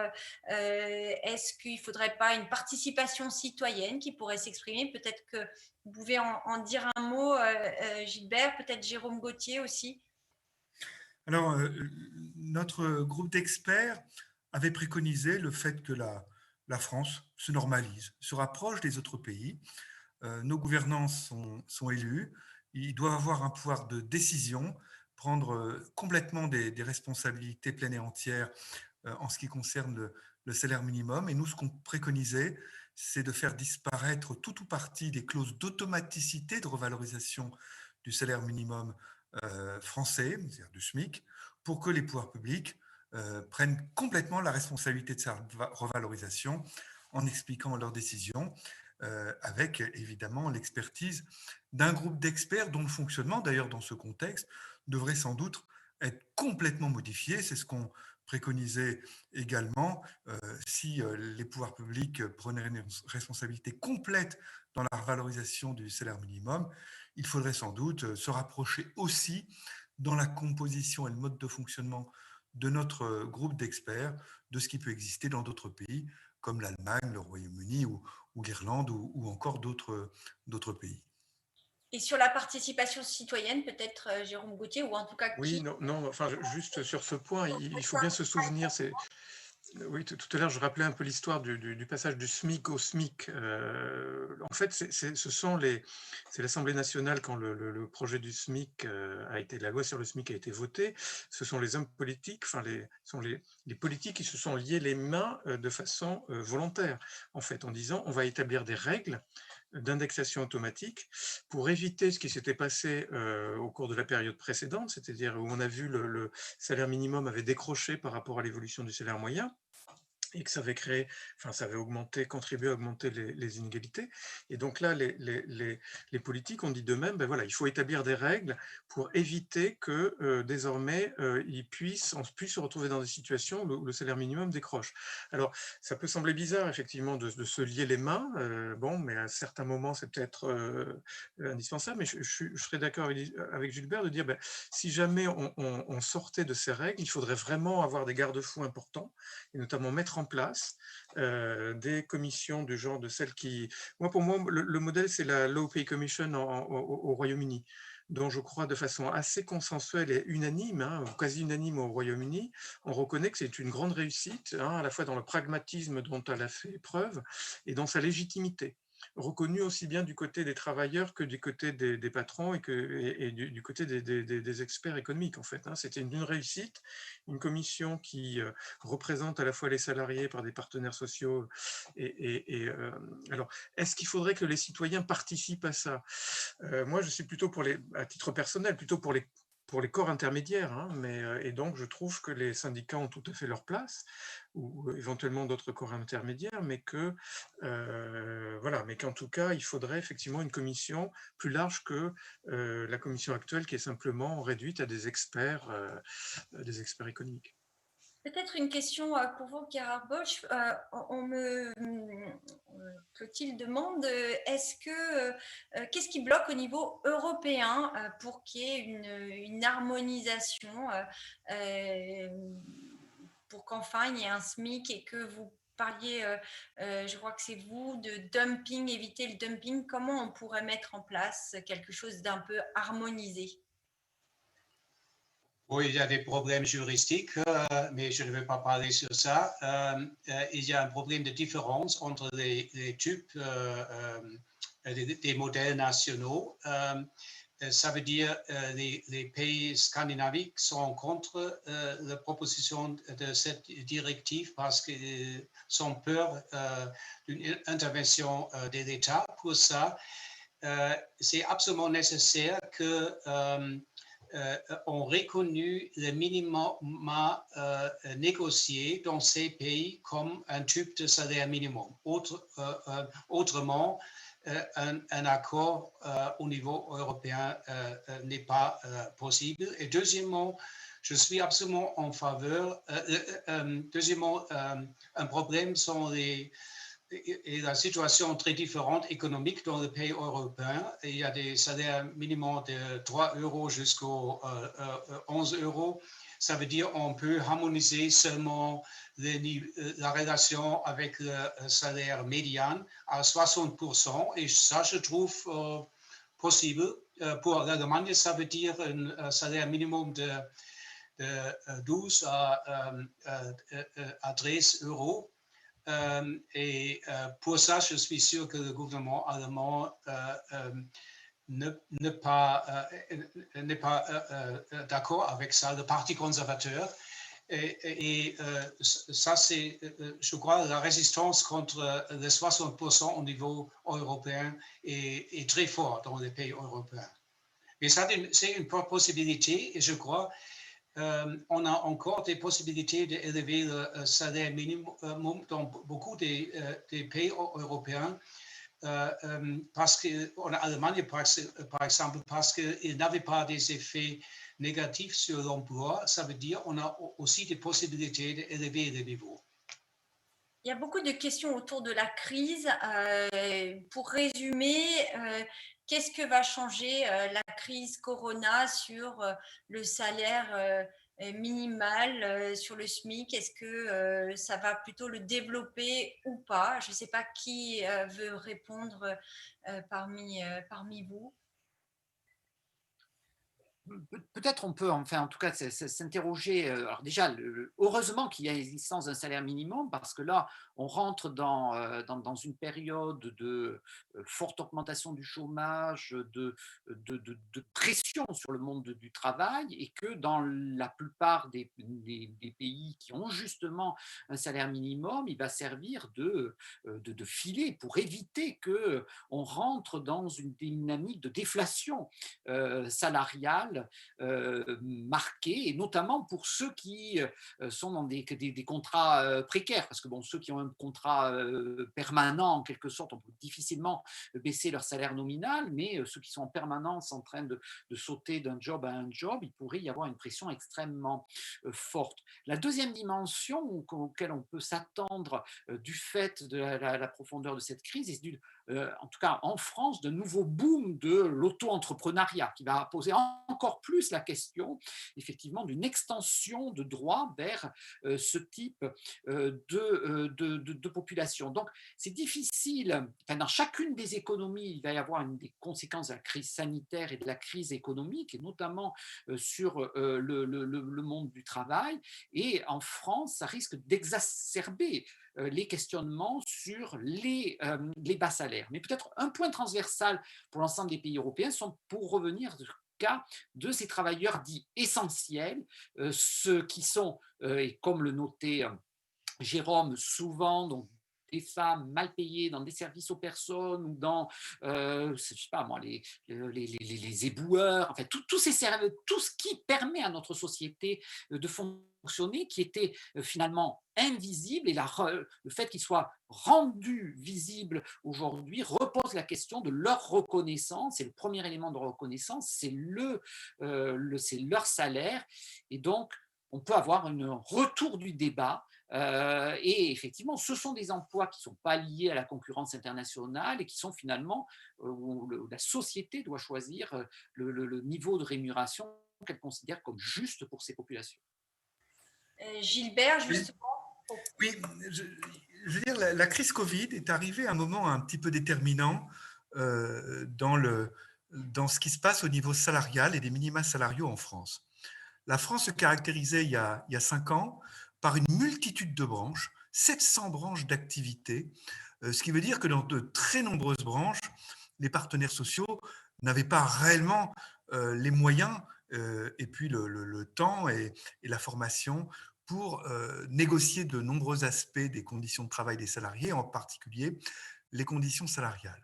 Est-ce qu'il ne faudrait pas une participation citoyenne qui pourrait s'exprimer? Peut-être que vous pouvez en dire un mot, Gilbert, peut-être Jérôme Gauthier aussi. Alors, notre groupe d'experts avait préconisé le fait que la France se normalise, se rapproche des autres pays. Nos gouvernants sont élus, ils doivent avoir un pouvoir de décision, prendre complètement des responsabilités pleines et entières en ce qui concerne le salaire minimum. Et nous, ce qu'on préconisait, c'est de faire disparaître tout ou partie des clauses d'automaticité de revalorisation du salaire minimum français, c'est-à-dire du SMIC, pour que les pouvoirs publics prennent complètement la responsabilité de sa revalorisation en expliquant leurs décisions, avec évidemment l'expertise d'un groupe d'experts dont le fonctionnement, d'ailleurs dans ce contexte, devrait sans doute être complètement modifié. C'est ce qu'on préconisait également. Si les pouvoirs publics prenaient une responsabilité complète dans la revalorisation du salaire minimum, il faudrait sans doute se rapprocher aussi dans la composition et le mode de fonctionnement de notre groupe d'experts de ce qui peut exister dans d'autres pays comme l'Allemagne, le Royaume-Uni ou l'Irlande ou encore d'autres pays. Et sur la participation citoyenne, peut-être Jérôme Gauthier, ou en tout cas Oui, non, enfin, juste sur ce point, il faut bien se souvenir, oui, tout à l'heure, je rappelais un peu l'histoire du passage du SMIC au SMIC. En fait, c'est l'Assemblée nationale, quand le projet du SMIC la loi sur le SMIC a été votée, ce sont les hommes politiques, enfin, les politiques qui se sont liés les mains de façon volontaire, en fait, en disant on va établir des règles d'indexation automatique pour éviter ce qui s'était passé au cours de la période précédente, c'est-à-dire où on a vu le salaire minimum avait décroché par rapport à l'évolution du salaire moyen, et que ça avait contribué à augmenter les inégalités. Et donc là, les politiques ont dit d'eux-mêmes, ben voilà, il faut établir des règles pour éviter que désormais, on puisse se retrouver dans des situations où le salaire minimum décroche. Alors, ça peut sembler bizarre, effectivement, de se lier les mains, mais à certains moments, c'est peut-être indispensable, mais je serais d'accord avec Gilbert de dire, ben, si jamais on sortait de ces règles, il faudrait vraiment avoir des garde-fous importants, et notamment mettre en place des commissions du genre de celles qui... Pour moi, le modèle, c'est la Low Pay Commission au Royaume-Uni, dont je crois de façon assez consensuelle et unanime, quasi unanime au Royaume-Uni, on reconnaît que c'est une grande réussite, à la fois dans le pragmatisme dont elle a fait preuve et dans sa légitimité, reconnue aussi bien du côté des travailleurs que du côté des patrons et du côté des experts économiques, en fait. C'était une réussite, une commission qui représente à la fois les salariés par des partenaires sociaux. Alors, est-ce qu'il faudrait que les citoyens participent à ça? Moi, je suis plutôt à titre personnel, plutôt pour les corps intermédiaires, et donc je trouve que les syndicats ont tout à fait leur place, ou éventuellement d'autres corps intermédiaires, mais qu'en tout cas, il faudrait effectivement une commission plus large que la commission actuelle, qui est simplement réduite à des experts économiques. Peut-être une question pour vous, Chiara Bosch. Clotilde demande qu'est-ce qui bloque au niveau européen pour qu'il y ait une harmonisation, pour qu'enfin il y ait un SMIC et que vous parliez, je crois que c'est vous, de dumping, éviter le dumping. Comment on pourrait mettre en place quelque chose d'un peu harmonisé? Oui, il y a des problèmes juridiques, mais je ne vais pas parler sur ça. Il y a un problème de différence entre les types des modèles nationaux. Ça veut dire les pays scandinaviques sont contre la proposition de cette directive parce qu'ils ont peur d'une intervention de l'État. Pour ça, c'est absolument nécessaire qu'on reconnaisse le minimum négocié dans ces pays comme un type de salaire minimum. Autrement, un accord au niveau européen n'est pas possible. Et deuxièmement, je suis absolument en faveur. Deuxièmement, un problème sont la situation très différente économique dans les pays européens. Il y a des salaires minimums de 3 euros jusqu'aux 11 euros. Ça veut dire qu'on peut harmoniser seulement la relation avec le salaire médian à 60%. Et ça, je trouve possible. Pour l'Allemagne, ça veut dire un salaire minimum de 12 à 13 euros. Et pour ça, je suis sûr que le gouvernement allemand n'est pas d'accord avec ça, le Parti conservateur. Et ça, c'est, je crois, la résistance contre les 60% au niveau européen est très forte dans les pays européens. Mais ça, c'est une possibilité, et je crois on a encore des possibilités d'élever le salaire minimum dans beaucoup des pays européens. Parce qu'en Allemagne, par exemple, parce qu'il n'avait pas des effets négatifs sur l'emploi, ça veut dire qu'on a aussi des possibilités d'élever le niveau. Il y a beaucoup de questions autour de la crise. Pour résumer, qu'est-ce que va changer la crise Corona sur le salaire minimal, sur le SMIC? Est-ce que ça va plutôt le développer ou pas? Je ne sais pas qui veut répondre parmi vous. Peut-être on peut, enfin en tout cas, s'interroger. Alors déjà, heureusement qu'il y a l'existence d'un salaire minimum, parce que là, on rentre dans une période de forte augmentation du chômage, de pression sur le monde du travail, et que dans la plupart des pays qui ont justement un salaire minimum, il va servir de filet pour éviter qu'on rentre dans une dynamique de déflation salariale marquée, et notamment pour ceux qui sont dans des contrats précaires, parce que bon, ceux qui ont un contrat permanent, en quelque sorte, on peut difficilement baisser leur salaire nominal, mais ceux qui sont en permanence en train de sauter d'un job à un job, il pourrait y avoir une pression extrêmement forte. La deuxième dimension auquel on peut s'attendre du fait de la profondeur de cette crise, est en tout cas en France, de nouveaux booms de l'auto-entrepreneuriat, qui va poser encore plus la question, effectivement, d'une extension de droits vers ce type de population. Donc, c'est difficile. Enfin, dans chacune des économies, il va y avoir des conséquences de la crise sanitaire et de la crise économique, et notamment sur le monde du travail. Et en France, ça risque d'exacerber les questionnements sur les bas salaires. Mais peut-être un point transversal pour l'ensemble des pays européens, sont, pour revenir au cas de ces travailleurs dits essentiels, ceux qui sont, et comme le notait Jérôme, souvent donc des femmes mal payées dans des services aux personnes, ou dans, je sais pas moi, les éboueurs, enfin tout ce qui permet à notre société de fonctionner, qui était finalement invisible, et le fait qu'ils soient rendus visibles aujourd'hui repose la question de leur reconnaissance. Et le premier élément de reconnaissance, c'est leur salaire. Et donc, on peut avoir un retour du débat. Et effectivement, ce sont des emplois qui ne sont pas liés à la concurrence internationale, et qui sont finalement où la société doit choisir le niveau de rémunération qu'elle considère comme juste pour ces populations. Gilbert, justement. Oui, je veux dire, la crise Covid est arrivée à un moment un petit peu déterminant dans ce qui se passe au niveau salarial et des minima salariaux en France. La France se caractérisait il y a 5 ans par une multitude de branches, 700 branches d'activité, ce qui veut dire que dans de très nombreuses branches, les partenaires sociaux n'avaient pas réellement les moyens et puis le temps et la formation pour négocier de nombreux aspects des conditions de travail des salariés, en particulier les conditions salariales.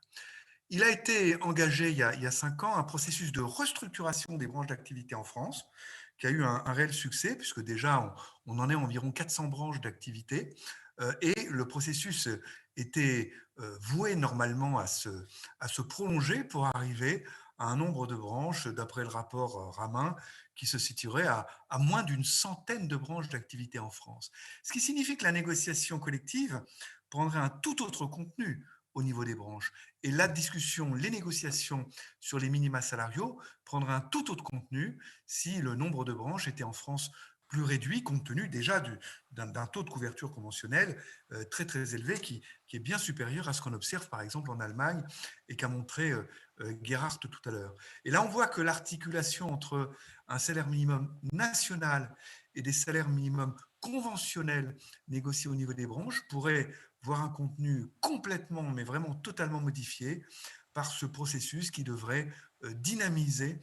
Il a été engagé il y a 5 ans un processus de restructuration des branches d'activité en France, qui a eu un réel succès, puisque déjà on en est environ 400 branches d'activité, et le processus était voué normalement à se prolonger pour arriver à un nombre de branches, d'après le rapport Ramin, qui se situerait à moins d'une centaine de branches d'activité en France. Ce qui signifie que la négociation collective prendrait un tout autre contenu au niveau des branches. Et la discussion, les négociations sur les minima salariaux prendraient un tout autre contenu si le nombre de branches était en France plus réduit, compte tenu déjà d'un taux de couverture conventionnelle très très élevé qui est bien supérieur à ce qu'on observe par exemple en Allemagne et qu'a montré Gerhardt tout à l'heure. Et là on voit que l'articulation entre un salaire minimum national et des salaires minimums conventionnels négociés au niveau des branches pourrait voir un contenu complètement, mais vraiment totalement modifié par ce processus qui devrait dynamiser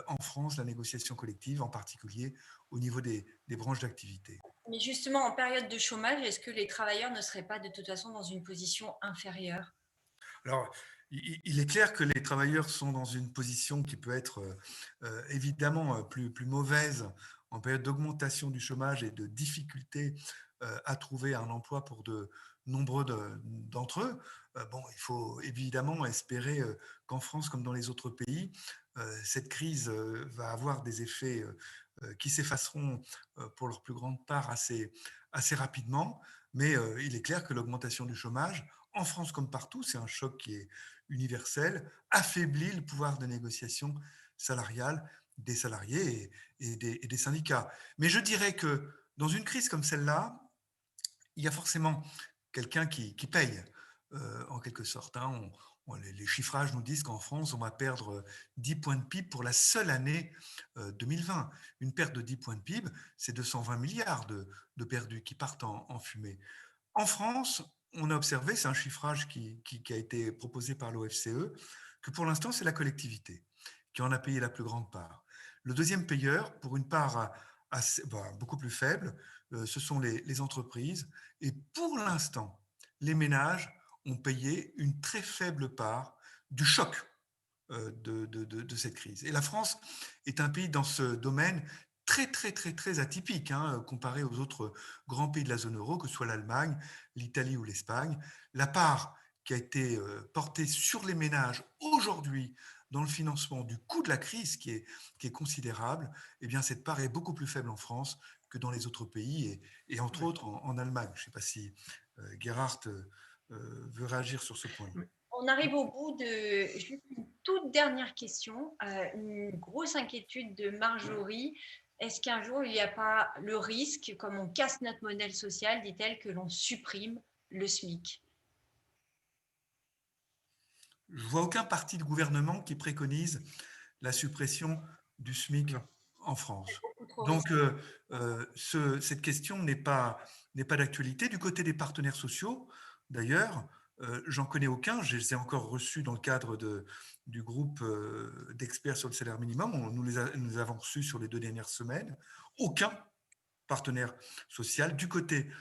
en France la négociation collective, en particulier au niveau des branches d'activité. Mais justement, en période de chômage, est-ce que les travailleurs ne seraient pas de toute façon dans une position inférieure? Alors, il est clair que les travailleurs sont dans une position qui peut être évidemment plus mauvaise en période d'augmentation du chômage et de difficulté à trouver un emploi pour de nombreux d'entre eux. Bon, il faut évidemment espérer qu'en France, comme dans les autres pays, cette crise va avoir des effets qui s'effaceront pour leur plus grande part assez rapidement. Mais il est clair que l'augmentation du chômage, en France comme partout, c'est un choc qui est universel, affaiblit le pouvoir de négociation salariale des salariés et des syndicats. Mais je dirais que dans une crise comme celle-là, il y a forcément quelqu'un qui paye, en quelque sorte. Hein. Les chiffrages nous disent qu'en France, on va perdre 10 points de PIB pour la seule année 2020. Une perte de 10 points de PIB, c'est 220 milliards de perdus qui partent en fumée. En France, on a observé, c'est un chiffrage qui a été proposé par l'OFCE, que pour l'instant, c'est la collectivité qui en a payé la plus grande part. Le deuxième payeur, pour une part beaucoup plus faible, ce sont les entreprises. Et pour l'instant, les ménages ont payé une très faible part du choc de cette crise. Et la France est un pays dans ce domaine très atypique, hein, comparé aux autres grands pays de la zone euro, que ce soit l'Allemagne, l'Italie ou l'Espagne. La part qui a été portée sur les ménages aujourd'hui dans le financement du coût de la crise, qui est considérable, eh bien, cette part est beaucoup plus faible en France que dans les autres pays, et entre autres en Allemagne. Je ne sais pas si Gerhardt veut réagir sur ce point. On arrive au bout de juste une toute dernière question, une grosse inquiétude de Marjorie. Est-ce qu'un jour, il n'y a pas le risque, comme on casse notre modèle social, dit-elle, que l'on supprime le SMIC? Je ne vois aucun parti de gouvernement qui préconise la suppression du SMIC en France. Donc, cette question n'est pas d'actualité. Du côté des partenaires sociaux, d'ailleurs, j'en connais aucun. Je les ai encore reçus dans le cadre du groupe d'experts sur le salaire minimum. Nous les avons reçus sur les 2 dernières semaines. Aucun partenaire social, du côté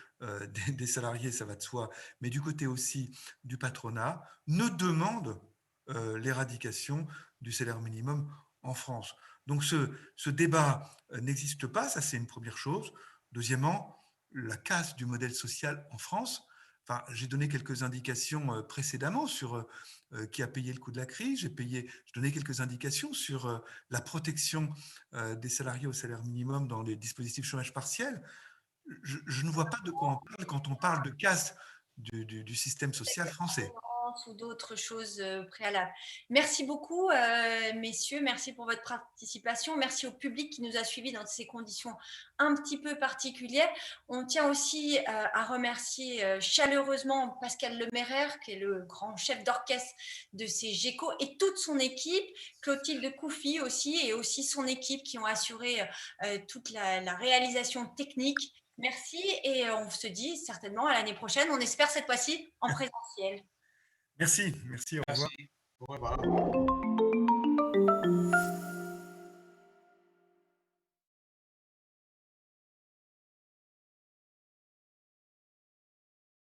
des salariés, ça va de soi, mais du côté aussi du patronat, ne demande l'éradication du salaire minimum en France. Donc ce débat n'existe pas, ça c'est une première chose. Deuxièmement, la casse du modèle social en France. Enfin, j'ai donné quelques indications précédemment sur qui a payé le coût de la crise. J'ai donné quelques indications sur la protection des salariés au salaire minimum dans les dispositifs chômage partiel. Je ne vois pas de quoi on parle quand on parle de casse du système social français. Ou d'autres choses préalables. Merci beaucoup, messieurs. Merci pour votre participation. Merci au public qui nous a suivis dans ces conditions un petit peu particulières. On tient aussi à remercier chaleureusement Pascal Lemaire, qui est le grand chef d'orchestre de ces GECO, et toute son équipe, Clotilde Couffy aussi, et aussi son équipe qui ont assuré toute la réalisation technique. Merci, et on se dit certainement à l'année prochaine. On espère cette fois-ci en présentiel. Merci, au revoir. Merci. Au revoir.